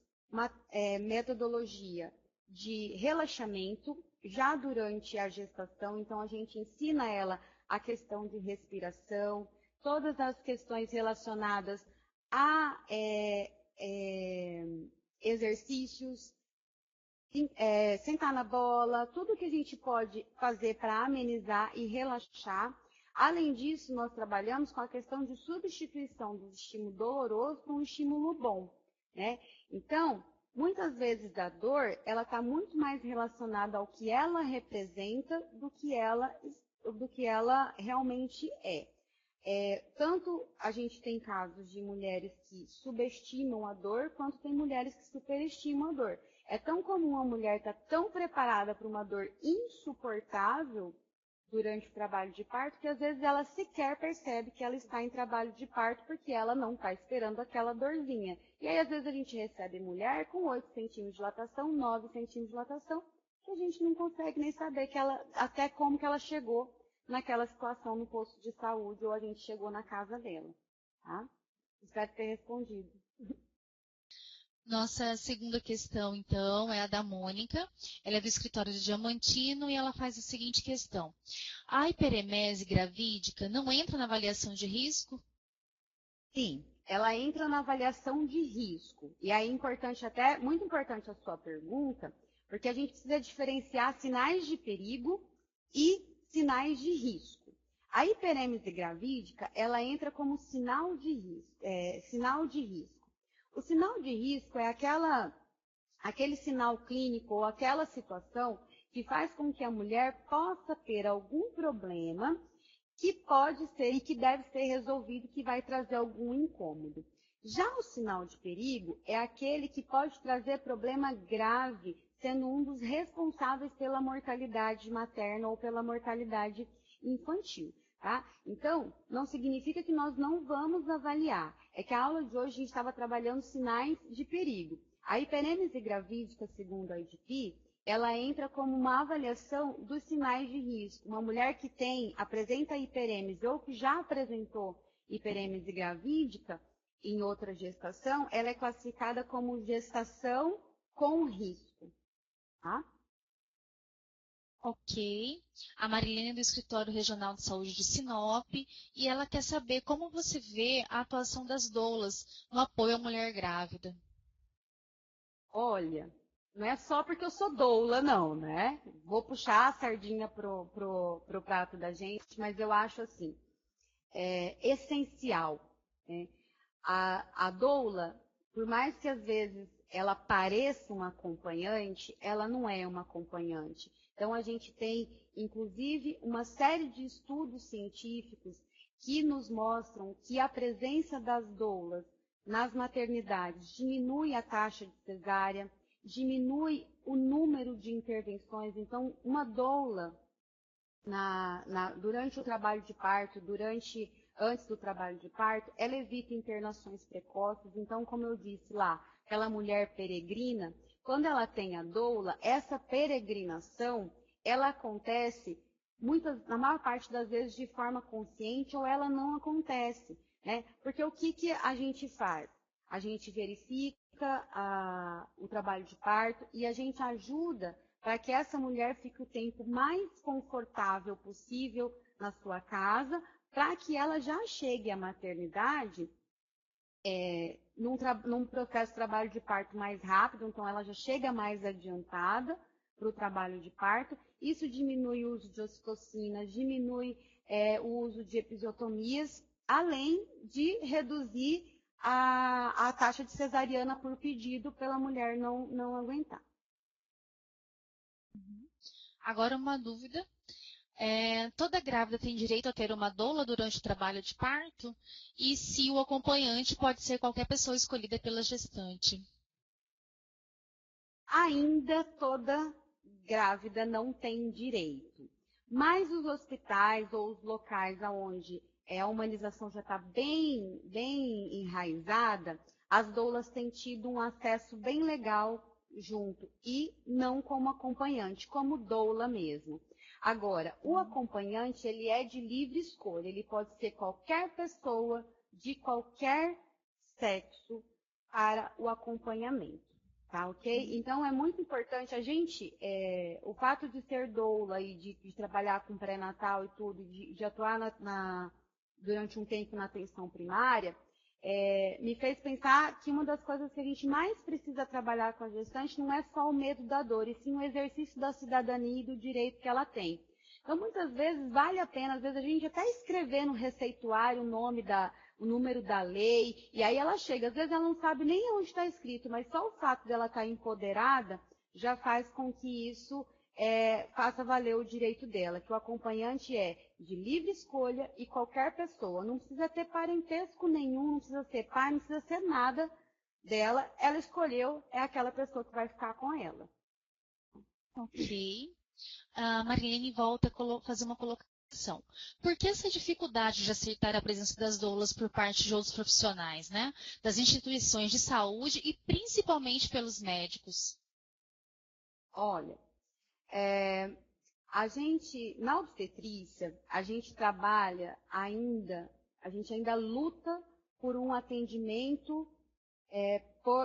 metodologia de relaxamento já durante a gestação, então a gente ensina ela a questão de respiração, todas as questões relacionadas a exercícios, sentar na bola, tudo que a gente pode fazer para amenizar e relaxar. Além disso, nós trabalhamos com a questão de substituição do estímulo doloroso por um estímulo bom, né? Então, muitas vezes a dor, ela está muito mais relacionada ao que ela representa do que ela realmente é. Tanto a gente tem casos de mulheres que subestimam a dor, quanto tem mulheres que superestimam a dor. É tão comum a mulher estar tão preparada para uma dor insuportável durante o trabalho de parto, que às vezes ela sequer percebe que ela está em trabalho de parto, porque ela não está esperando aquela dorzinha. E aí, às vezes, a gente recebe mulher com 8 centímetros de dilatação, 9 centímetros de dilatação, que a gente não consegue nem saber até como que ela chegou naquela situação no posto de saúde, ou a gente chegou na casa dela. Tá? Espero ter respondido. Nossa segunda questão, então, é a da Mônica. Ela é do escritório de Diamantino e ela faz a seguinte questão: a hiperemese gravídica não entra na avaliação de risco? Sim, ela entra na avaliação de risco. E aí, muito importante a sua pergunta, porque a gente precisa diferenciar sinais de perigo e sinais de risco. A hiperêmese gravídica, ela entra como sinal de risco. O sinal de risco é aquele sinal clínico ou aquela situação que faz com que a mulher possa ter algum problema que pode ser e que deve ser resolvido, que vai trazer algum incômodo. Já o sinal de perigo é aquele que pode trazer problema grave, sendo um dos responsáveis pela mortalidade materna ou pela mortalidade infantil. Tá? Então, não significa que nós não vamos avaliar. É que a aula de hoje a gente estava trabalhando sinais de perigo. A hiperêmese gravídica, segundo a IDP, ela entra como uma avaliação dos sinais de risco. Uma mulher que apresenta hiperêmese ou que já apresentou hiperêmese gravídica em outra gestação, ela é classificada como gestação com risco. Tá? Ok. A Marilene é do Escritório Regional de Saúde de Sinop e ela quer saber como você vê a atuação das doulas no apoio à mulher grávida. Olha, não é só porque eu sou doula, não, né? Vou puxar a sardinha pro prato da gente, mas eu acho assim, essencial. Né? A doula, por mais que às vezes ela pareça uma acompanhante, ela não é uma acompanhante. Então, a gente tem, inclusive, uma série de estudos científicos que nos mostram que a presença das doulas nas maternidades diminui a taxa de cesárea, diminui o número de intervenções. Então, uma doula, durante o trabalho de parto, antes do trabalho de parto, ela evita internações precoces. Então, como eu disse lá, aquela mulher peregrina, quando ela tem a doula, essa peregrinação, ela acontece, na maior parte das vezes, de forma consciente, ou ela não acontece. Né? Porque o que a gente faz? A gente verifica o trabalho de parto e a gente ajuda para que essa mulher fique o tempo mais confortável possível na sua casa, para que ela já chegue à maternidade num processo de trabalho de parto mais rápido, então ela já chega mais adiantada para o trabalho de parto. Isso diminui o uso de ocitocina, diminui o uso de episiotomias, além de reduzir a taxa de cesariana por pedido pela mulher não aguentar. Agora uma dúvida. Toda grávida tem direito a ter uma doula durante o trabalho de parto? E se o acompanhante pode ser qualquer pessoa escolhida pela gestante? Ainda toda grávida não tem direito. Mas os hospitais ou os locais onde a humanização já está bem enraizada, as doulas têm tido um acesso bem legal junto, e não como acompanhante, como doula mesmo. Agora, o acompanhante, ele é de livre escolha, ele pode ser qualquer pessoa de qualquer sexo para o acompanhamento. Tá, ok? Então, é muito importante a gente, o fato de ser doula e de trabalhar com pré-natal e tudo, de atuar durante um tempo na atenção primária, me fez pensar que uma das coisas que a gente mais precisa trabalhar com a gestante não é só o medo da dor, e sim o exercício da cidadania e do direito que ela tem. Então, muitas vezes, vale a pena, às vezes, a gente até escrever no receituário o número da lei, e aí ela chega, às vezes ela não sabe nem onde está escrito, mas só o fato dela estar empoderada já faz com que isso faça valer o direito dela, que o acompanhante é de livre escolha e qualquer pessoa, não precisa ter parentesco nenhum, não precisa ser pai, não precisa ser nada dela, ela escolheu, é aquela pessoa que vai ficar com ela. Ok. A Marilene volta a fazer uma colocação. Por que essa dificuldade de aceitar a presença das doulas por parte de outros profissionais, né? Das instituições de saúde e principalmente pelos médicos? Olha, na obstetrícia, a gente ainda luta por um atendimento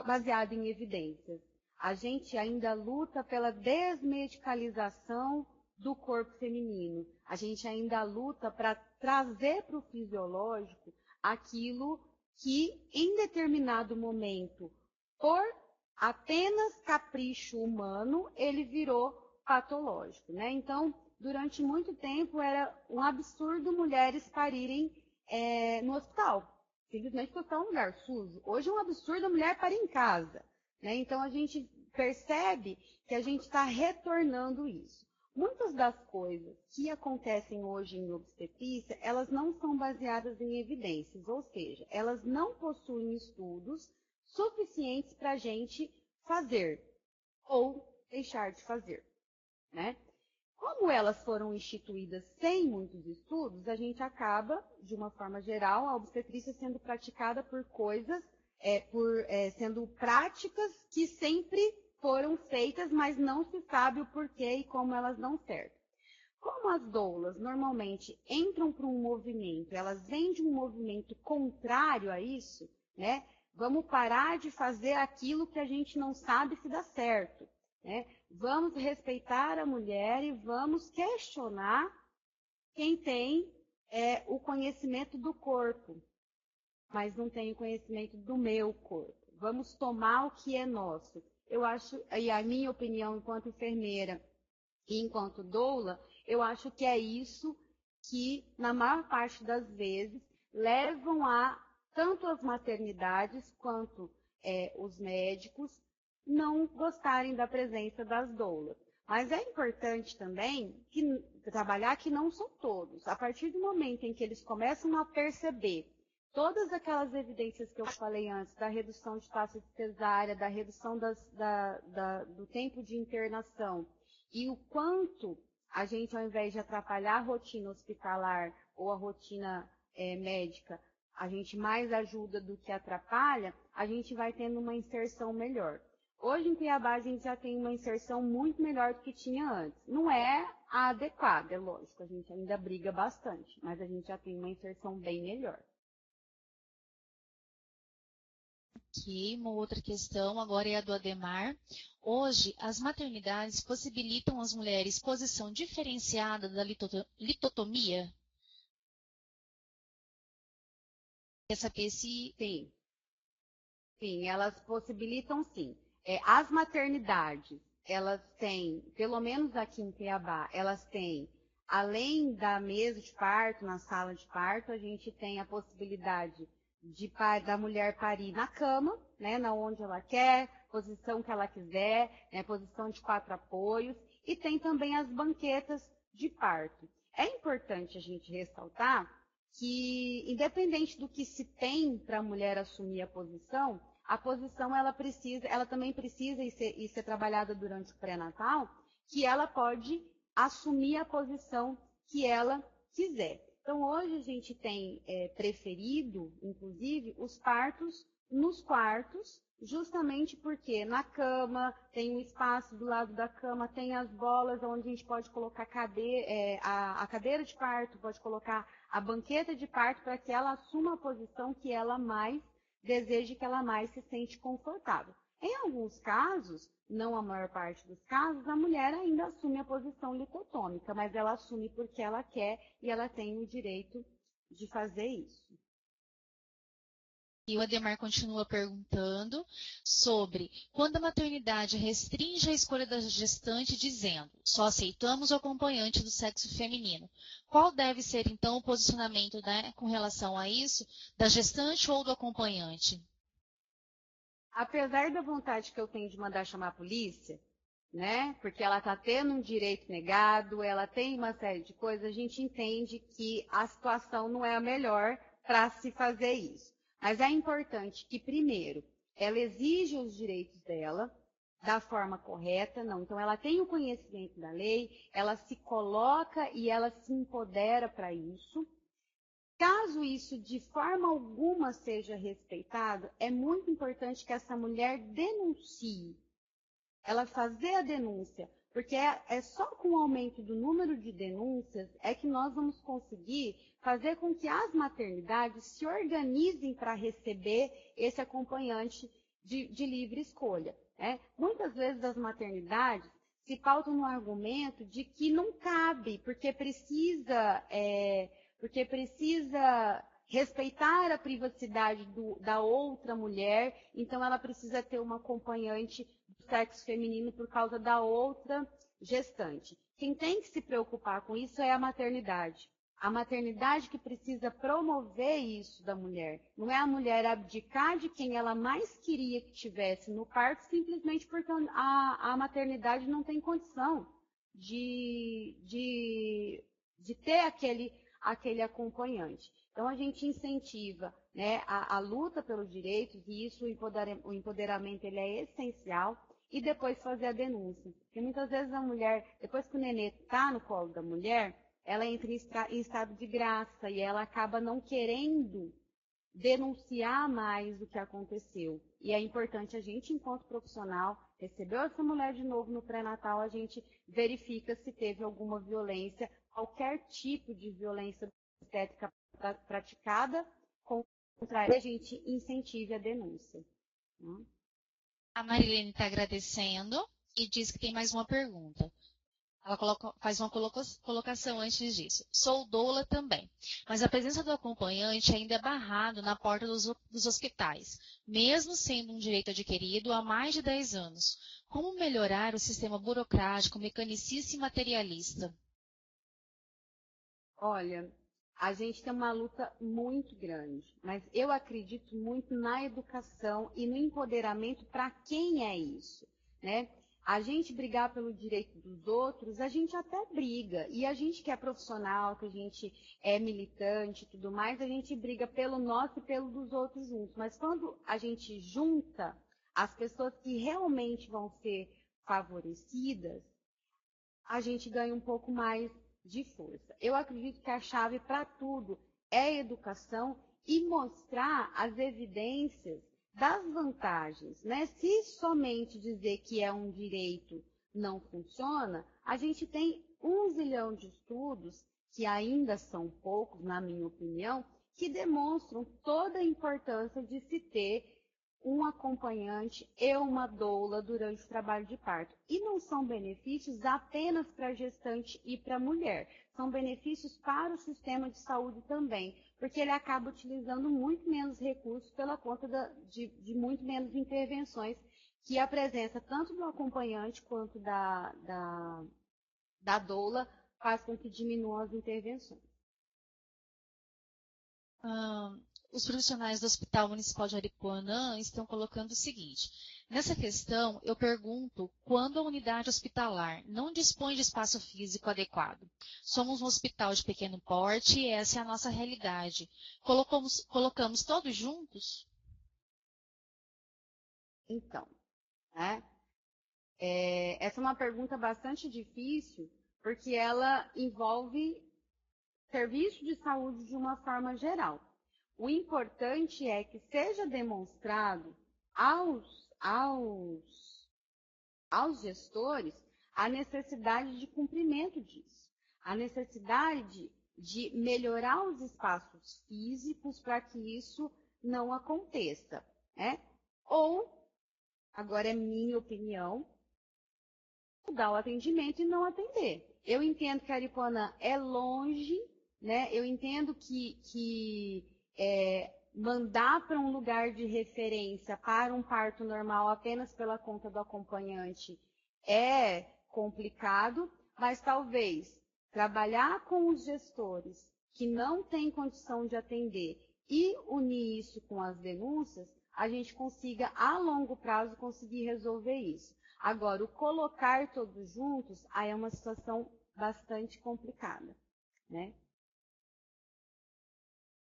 baseado em evidências. A gente ainda luta pela desmedicalização do corpo feminino. A gente ainda luta para trazer para o fisiológico aquilo que, em determinado momento, por apenas capricho humano, ele virou patológico. Né? Então, durante muito tempo, era um absurdo mulheres parirem no hospital. Simplesmente porque é um lugar sujo. Hoje é um absurdo a mulher parir em casa. Né? Então, a gente percebe que a gente está retornando isso. Muitas das coisas que acontecem hoje em obstetrícia, elas não são baseadas em evidências, ou seja, elas não possuem estudos suficientes para a gente fazer ou deixar de fazer. Né? Como elas foram instituídas sem muitos estudos, a gente acaba, de uma forma geral, a obstetrícia sendo praticada por coisas, sendo práticas que sempre foram feitas, mas não se sabe o porquê e como elas dão certo. Como as doulas normalmente entram para um movimento, elas vêm de um movimento contrário a isso, né? Vamos parar de fazer aquilo que a gente não sabe se dá certo, né? Vamos respeitar a mulher e vamos questionar quem tem o conhecimento do corpo, mas não tem o conhecimento do meu corpo. Vamos tomar o que é nosso. Eu acho, e a minha opinião enquanto enfermeira e enquanto doula, eu acho que é isso que, na maior parte das vezes, levam a tanto as maternidades quanto os médicos não gostarem da presença das doulas. Mas é importante também trabalhar que não são todos. A partir do momento em que eles começam a perceber todas aquelas evidências que eu falei antes, da redução de taxa de cesárea, da redução do tempo de internação, e o quanto a gente, ao invés de atrapalhar a rotina hospitalar ou a rotina médica, a gente mais ajuda do que atrapalha, a gente vai tendo uma inserção melhor. Hoje, em Cuiabá, a gente já tem uma inserção muito melhor do que tinha antes. Não é a adequada, é lógico, a gente ainda briga bastante, mas a gente já tem uma inserção bem melhor. Ok, uma outra questão agora é a do Ademar. Hoje, as maternidades possibilitam às mulheres posição diferenciada da litotomia? Quer saber se... Sim, elas possibilitam sim. As maternidades, elas têm, pelo menos aqui em Cuiabá, elas têm, além da mesa de parto, na sala de parto, a gente tem a possibilidade da mulher parir na cama, né, na onde ela quer, posição que ela quiser, né, posição de 4 apoios, e tem também as banquetas de parto. É importante a gente ressaltar que, independente do que se tem para a mulher assumir a posição ela também precisa e ser trabalhada durante o pré-natal, que ela pode assumir a posição que ela quiser. Então, hoje a gente tem preferido, inclusive, os partos nos quartos, justamente porque na cama tem um espaço do lado da cama, tem as bolas onde a gente pode colocar a cadeira de parto, pode colocar a banqueta de parto para que ela assuma a posição que ela mais deseja, que ela mais se sente confortável. Em alguns casos, não a maior parte dos casos, a mulher ainda assume a posição litotômica, mas ela assume porque ela quer e ela tem o direito de fazer isso. E o Ademar continua perguntando sobre quando a maternidade restringe a escolha da gestante dizendo só aceitamos o acompanhante do sexo feminino. Qual deve ser, então, o posicionamento, né, com relação a isso, da gestante ou do acompanhante? Apesar da vontade que eu tenho de mandar chamar a polícia, né, porque ela está tendo um direito negado, ela tem uma série de coisas, a gente entende que a situação não é a melhor para se fazer isso. Mas é importante que, primeiro, ela exija os direitos dela da forma correta, não. Então, ela tem o conhecimento da lei, ela se coloca e ela se empodera para isso. Caso isso de forma alguma seja respeitado, é muito importante que essa mulher denuncie. Ela fazer a denúncia, porque é só com o aumento do número de denúncias é que nós vamos conseguir fazer com que as maternidades se organizem para receber esse acompanhante de livre escolha. Né? Muitas vezes as maternidades se pautam no argumento de que não cabe, porque precisa respeitar a privacidade da outra mulher, então ela precisa ter uma acompanhante do sexo feminino por causa da outra gestante. Quem tem que se preocupar com isso é a maternidade. A maternidade que precisa promover isso da mulher. Não é a mulher abdicar de quem ela mais queria que tivesse no parto, simplesmente porque a maternidade não tem condição de ter aquele acompanhante. Então, a gente incentiva, né, a luta pelos direitos, e isso, o empoderamento ele é essencial. e depois fazer a denúncia. Porque muitas vezes a mulher, depois que o nenê está no colo da mulher, ela entra em estado de graça e ela acaba não querendo denunciar mais o que aconteceu. E é importante a gente, enquanto profissional, recebeu essa mulher de novo no pré-natal, a gente verifica se teve alguma violência, qualquer tipo de violência obstétrica praticada contra ela, a gente incentive a denúncia. A Marilene está agradecendo e diz que tem mais uma pergunta. Ela faz uma colocação antes disso. Sou doula também, mas a presença do acompanhante ainda é barrado na porta dos hospitais, mesmo sendo um direito adquirido há mais de 10 anos. Como melhorar o sistema burocrático, mecanicista e materialista? Olha, a gente tem uma luta muito grande, mas eu acredito muito na educação e no empoderamento para quem é isso, né? A gente brigar pelo direito dos outros, a gente até briga. E a gente que é profissional, que a gente é militante e tudo mais, a gente briga pelo nosso e pelo dos outros juntos. Mas quando a gente junta as pessoas que realmente vão ser favorecidas, a gente ganha um pouco mais de força. Eu acredito que a chave para tudo é educação e mostrar as evidências das vantagens, né? Se somente dizer que é um direito não funciona, a gente tem 1 zilhão de estudos, que ainda são poucos, na minha opinião, que demonstram toda a importância de se ter um acompanhante e uma doula durante o trabalho de parto. E não são benefícios apenas para a gestante e para a mulher, são benefícios para o sistema de saúde também, porque ele acaba utilizando muito menos recursos pela conta de muito menos intervenções, que a presença tanto do acompanhante quanto da doula faz com que diminuam as intervenções. Os profissionais do Hospital Municipal de Aripuanã estão colocando o seguinte: nessa questão, eu pergunto quando a unidade hospitalar não dispõe de espaço físico adequado. Somos um hospital de pequeno porte e essa é a nossa realidade. Colocamos todos juntos? Então, né? Essa é uma pergunta bastante difícil, porque ela envolve serviço de saúde de uma forma geral. O importante é que seja demonstrado aos gestores a necessidade de cumprimento disso, a necessidade de melhorar os espaços físicos para que isso não aconteça, né? Ou, agora é minha opinião, mudar o atendimento e não atender. Eu entendo que Aripuanã é longe, né? Eu entendo que mandar para um lugar de referência para um parto normal apenas pela conta do acompanhante é complicado, mas talvez trabalhar com os gestores que não têm condição de atender e unir isso com as denúncias, a gente consiga, a longo prazo, conseguir resolver isso. Agora, o colocar todos juntos, aí é uma situação bastante complicada, né?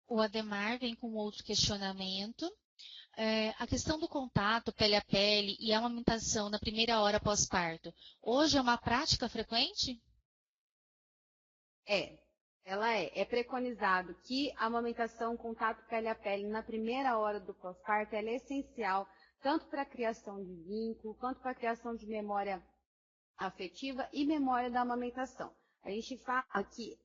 O Ademar vem com outro questionamento. A questão do contato pele a pele e a amamentação na primeira hora pós-parto, hoje é uma prática frequente? Ela é. É preconizado que a amamentação, contato pele a pele na primeira hora do pós-parto, ela é essencial, tanto para a criação de vínculo, quanto para a criação de memória afetiva e memória da amamentação. A gente fala que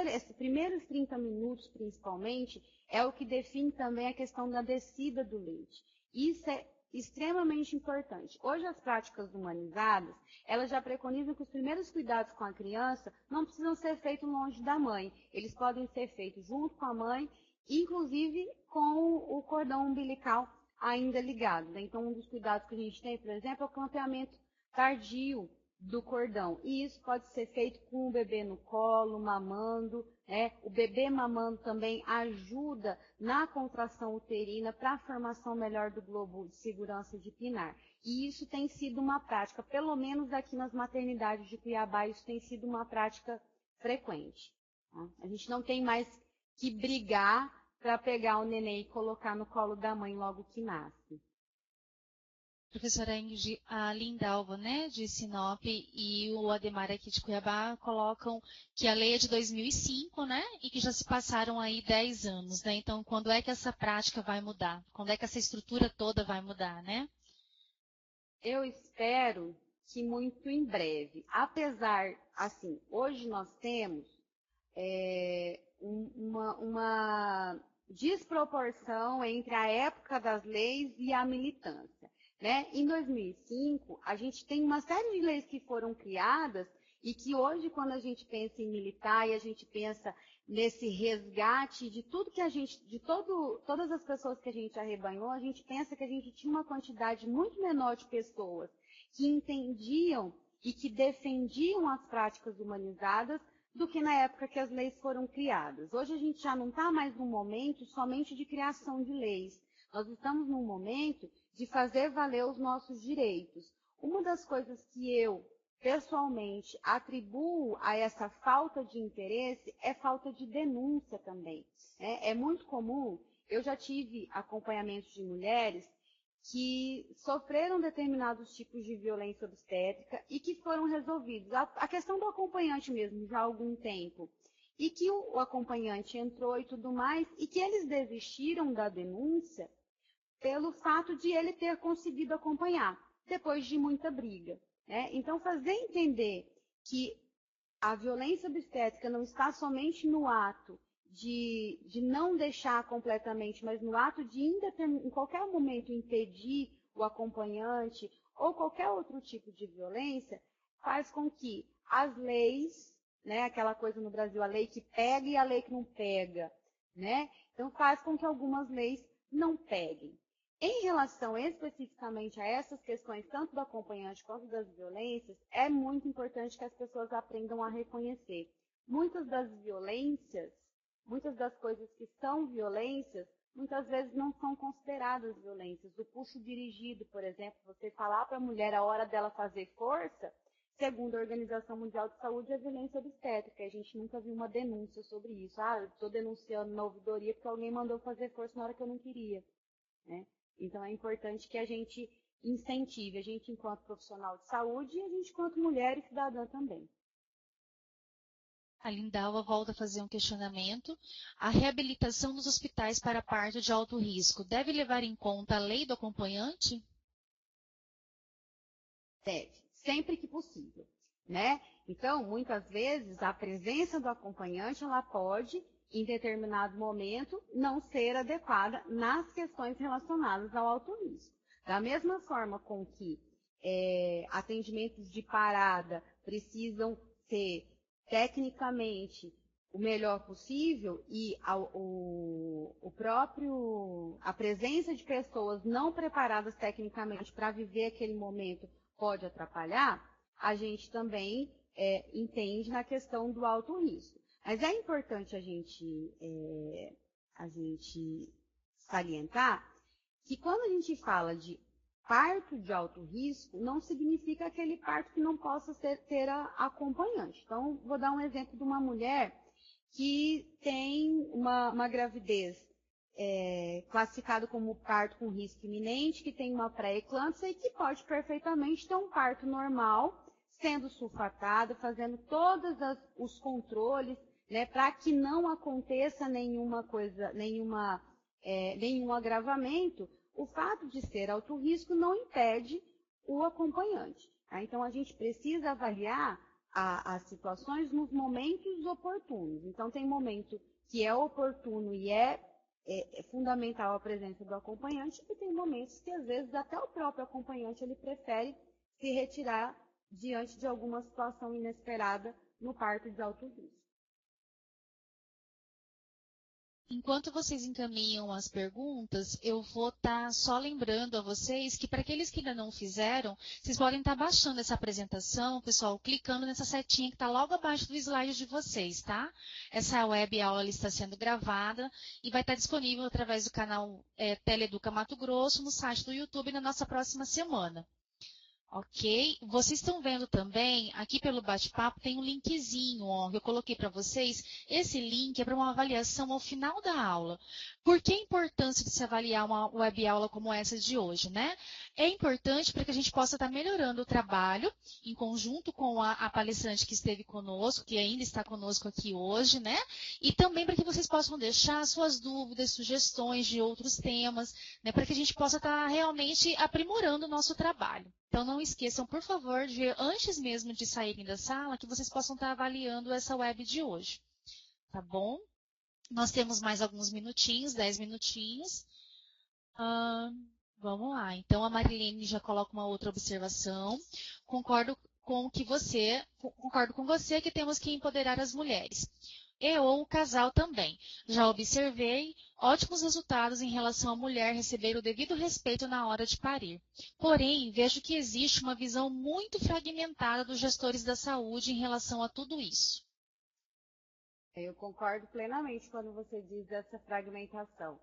esses primeiros 30 minutos, principalmente, é o que define também a questão da descida do leite. Isso é extremamente importante. Hoje, as práticas humanizadas, elas já preconizam que os primeiros cuidados com a criança não precisam ser feitos longe da mãe. Eles podem ser feitos junto com a mãe, inclusive com o cordão umbilical ainda ligado, né? Então, um dos cuidados que a gente tem, por exemplo, é o campeamento tardio do cordão. E isso pode ser feito com o bebê no colo, mamando, né? O bebê mamando também ajuda na contração uterina para a formação melhor do globo de segurança de Pinar. E isso tem sido uma prática, pelo menos aqui nas maternidades de Cuiabá, isso tem sido uma prática frequente. Tá? A gente não tem mais que brigar para pegar o neném e colocar no colo da mãe logo que nasce. Professora Ingrid, a Lindalva, né, de Sinop e o Ademar aqui de Cuiabá colocam que a lei é de 2005, né, e que já se passaram aí 10 anos, né? Então, quando é que essa prática vai mudar? Quando é que essa estrutura toda vai mudar, né? Eu espero que muito em breve. Apesar, assim, hoje nós temos uma desproporção entre a época das leis e a militância. Né? Em 2005, a gente tem uma série de leis que foram criadas e que hoje, quando a gente pensa em militar e a gente pensa nesse resgate de tudo que a gente, todas as pessoas que a gente arrebanhou, a gente pensa que a gente tinha uma quantidade muito menor de pessoas que entendiam e que defendiam as práticas humanizadas do que na época que as leis foram criadas. Hoje a gente já não está mais num momento somente de criação de leis. Nós estamos num momento de fazer valer os nossos direitos. Uma das coisas que eu, pessoalmente, atribuo a essa falta de interesse é falta de denúncia também. É muito comum, eu já tive acompanhamento de mulheres que sofreram determinados tipos de violência obstétrica e que foram resolvidos. A questão do acompanhante mesmo, já há algum tempo, e que o acompanhante entrou e tudo mais, e que eles desistiram da denúncia pelo fato de ele ter conseguido acompanhar, depois de muita briga. Né? Então, fazer entender que a violência obstétrica não está somente no ato de não deixar completamente, mas no ato de, em qualquer momento, impedir o acompanhante ou qualquer outro tipo de violência, faz com que as leis, né, aquela coisa no Brasil, a lei que pega e a lei que não pega, né? Então, faz com que algumas leis não peguem. Em relação especificamente a essas questões, tanto do acompanhante quanto das violências, é muito importante que as pessoas aprendam a reconhecer. Muitas das violências, muitas das coisas que são violências, muitas vezes não são consideradas violências. O puxo dirigido, por exemplo, você falar para a mulher a hora dela fazer força, segundo a Organização Mundial de Saúde, é violência obstétrica. A gente nunca viu uma denúncia sobre isso. Eu estou denunciando na ouvidoria porque alguém mandou fazer força na hora que eu não queria. Né? Então, é importante que a gente incentive, a gente enquanto profissional de saúde e a gente enquanto mulher e cidadã também. A Lindalva volta a fazer um questionamento. A reabilitação nos hospitais para parto de alto risco deve levar em conta a lei do acompanhante? Deve, sempre que possível. Né? Então, muitas vezes, a presença do acompanhante, ela pode, em determinado momento, não ser adequada nas questões relacionadas ao alto risco. Da mesma forma com que atendimentos de parada precisam ser tecnicamente o melhor possível e a presença de pessoas não preparadas tecnicamente para viver aquele momento pode atrapalhar, a gente também entende na questão do alto risco. Mas é importante a gente salientar que quando a gente fala de parto de alto risco, não significa aquele parto que não possa ter acompanhante. Então, vou dar um exemplo de uma mulher que tem uma gravidez classificada como parto com risco iminente, que tem uma pré-eclâmpsia e que pode perfeitamente ter um parto normal, sendo sulfatada, fazendo todos os controles, né, para que não aconteça nenhum agravamento. O fato de ser alto risco não impede o acompanhante. Tá? Então, a gente precisa avaliar as situações nos momentos oportunos. Então, tem momento que é oportuno e é fundamental a presença do acompanhante, e tem momentos que, às vezes, até o próprio acompanhante ele prefere se retirar diante de alguma situação inesperada no parto de alto risco. Enquanto vocês encaminham as perguntas, eu vou estar só lembrando a vocês que, para aqueles que ainda não fizeram, vocês podem estar baixando essa apresentação, pessoal, clicando nessa setinha que está logo abaixo do slide de vocês, tá? Essa web aula está sendo gravada e vai estar disponível através do canal Teleeduca Mato Grosso, no site do YouTube, na nossa próxima semana. Ok? Vocês estão vendo também, aqui pelo bate-papo, tem um linkzinho, ó, que eu coloquei para vocês. Esse link é para uma avaliação ao final da aula. Por que a importância de se avaliar uma web aula como essa de hoje, né? É importante para que a gente possa estar melhorando o trabalho, em conjunto com a palestrante que esteve conosco, que ainda está conosco aqui hoje, né? E também para que vocês possam deixar suas dúvidas, sugestões de outros temas, né? Para que a gente possa estar realmente aprimorando o nosso trabalho. Então, não esqueçam, por favor, de, antes mesmo de saírem da sala, que vocês possam estar avaliando essa web de hoje. Tá bom? Nós temos mais alguns minutinhos, 10 minutinhos. Vamos lá. Então, a Marilene já coloca uma outra observação. Concordo com você que temos que empoderar as mulheres. E ou o casal também. Já observei ótimos resultados em relação à mulher receber o devido respeito na hora de parir. Porém, vejo que existe uma visão muito fragmentada dos gestores da saúde em relação a tudo isso. Eu concordo plenamente quando você diz essa fragmentação,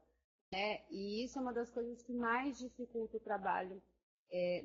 né? E isso é uma das coisas que mais dificulta o trabalho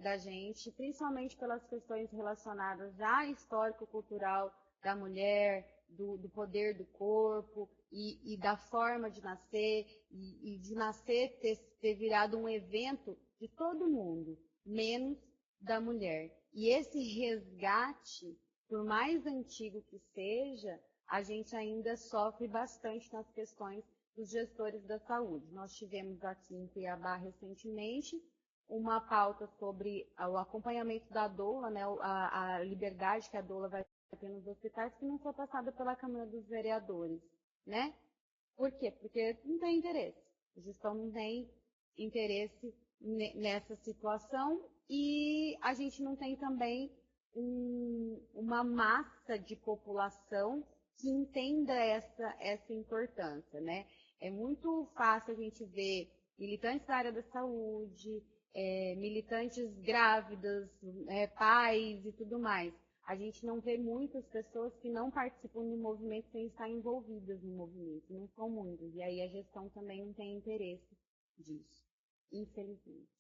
da gente, principalmente pelas questões relacionadas à histórico-cultural da mulher, do poder do corpo e da forma de nascer, e de nascer ter virado um evento de todo mundo, menos da mulher. E esse resgate, por mais antigo que seja, a gente ainda sofre bastante nas questões dos gestores da saúde. Nós tivemos aqui em Cuiabá recentemente uma pauta sobre o acompanhamento da doula, né, a liberdade que a doula vai ter nos hospitais, que não foi passada pela Câmara dos Vereadores, né? Por quê? Porque não tem interesse. A gestão não tem interesse nessa situação e a gente não tem também uma massa de população que entenda essa importância, né? É muito fácil a gente ver militantes da área da saúde, militantes grávidas, pais e tudo mais. A gente não vê muitas pessoas que não participam do movimento sem estar envolvidas no movimento. Não são muitas. E aí a gestão também não tem interesse disso, infelizmente.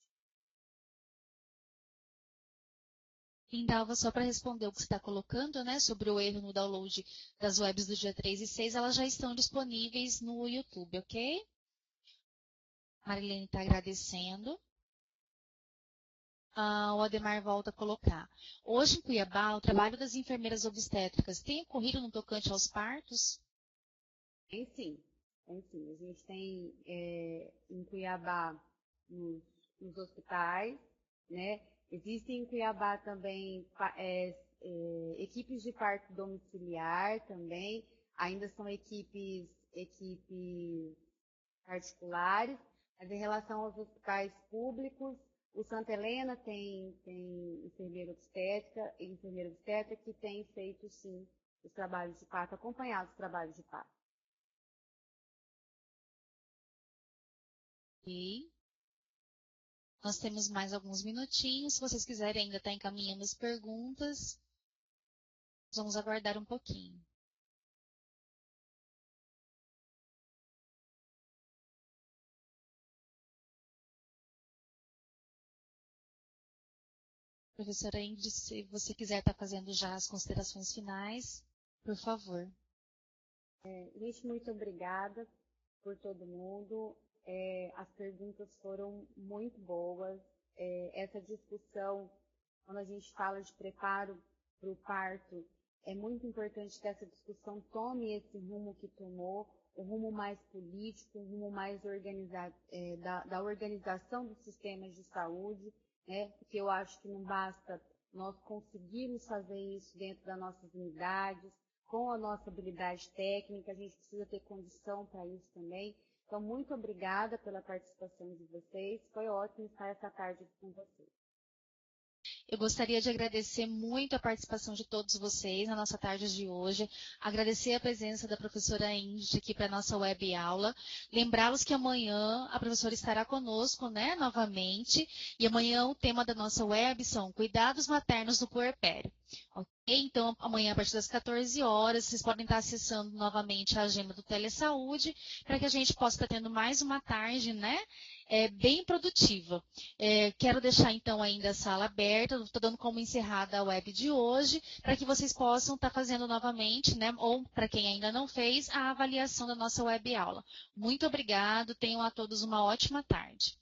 Lindalva, só para responder o que você está colocando, né, sobre o erro no download das webs do dia 3 e 6, elas já estão disponíveis no YouTube, ok? Marilene está agradecendo. O Ademar volta a colocar. Hoje em Cuiabá, o trabalho das enfermeiras obstétricas tem ocorrido no tocante aos partos? Tem sim, tem sim. A gente tem em Cuiabá nos hospitais, né? Existem em Cuiabá também equipes de parto domiciliar também, ainda são equipes particulares, mas em relação aos hospitais públicos, o Santa Helena tem enfermeira obstétrica que tem feito, sim, os trabalhos de parto, acompanhado os trabalhos de parto. Ok. Nós temos mais alguns minutinhos. Se vocês quiserem ainda estar encaminhando as perguntas, vamos aguardar um pouquinho. Professora Ingrid, se você quiser estar fazendo já as considerações finais, por favor. Gente, muito obrigada por todo mundo. As perguntas foram muito boas. Essa discussão, quando a gente fala de preparo para o parto, é muito importante que essa discussão tome esse rumo que tomou, um rumo mais político, um rumo mais da organização dos sistemas de saúde, né? Porque eu acho que não basta nós conseguirmos fazer isso dentro das nossas unidades, com a nossa habilidade técnica, a gente precisa ter condição para isso também. Então, muito obrigada pela participação de vocês. Foi ótimo estar essa tarde com vocês. Eu gostaria de agradecer muito a participação de todos vocês na nossa tarde de hoje, agradecer a presença da professora Ingrid aqui para a nossa web aula, lembrá-los que amanhã a professora estará conosco, né, novamente, e amanhã o tema da nossa web são Cuidados Maternos do Puerpério. Então, amanhã, a partir das 14 horas, vocês podem estar acessando novamente a agenda do Telesaúde, para que a gente possa estar tendo mais uma tarde, né, bem produtiva. Quero deixar, então, ainda a sala aberta, estou dando como encerrada a web de hoje, para que vocês possam estar fazendo novamente, né, ou para quem ainda não fez, a avaliação da nossa web aula. Muito obrigado, tenham a todos uma ótima tarde.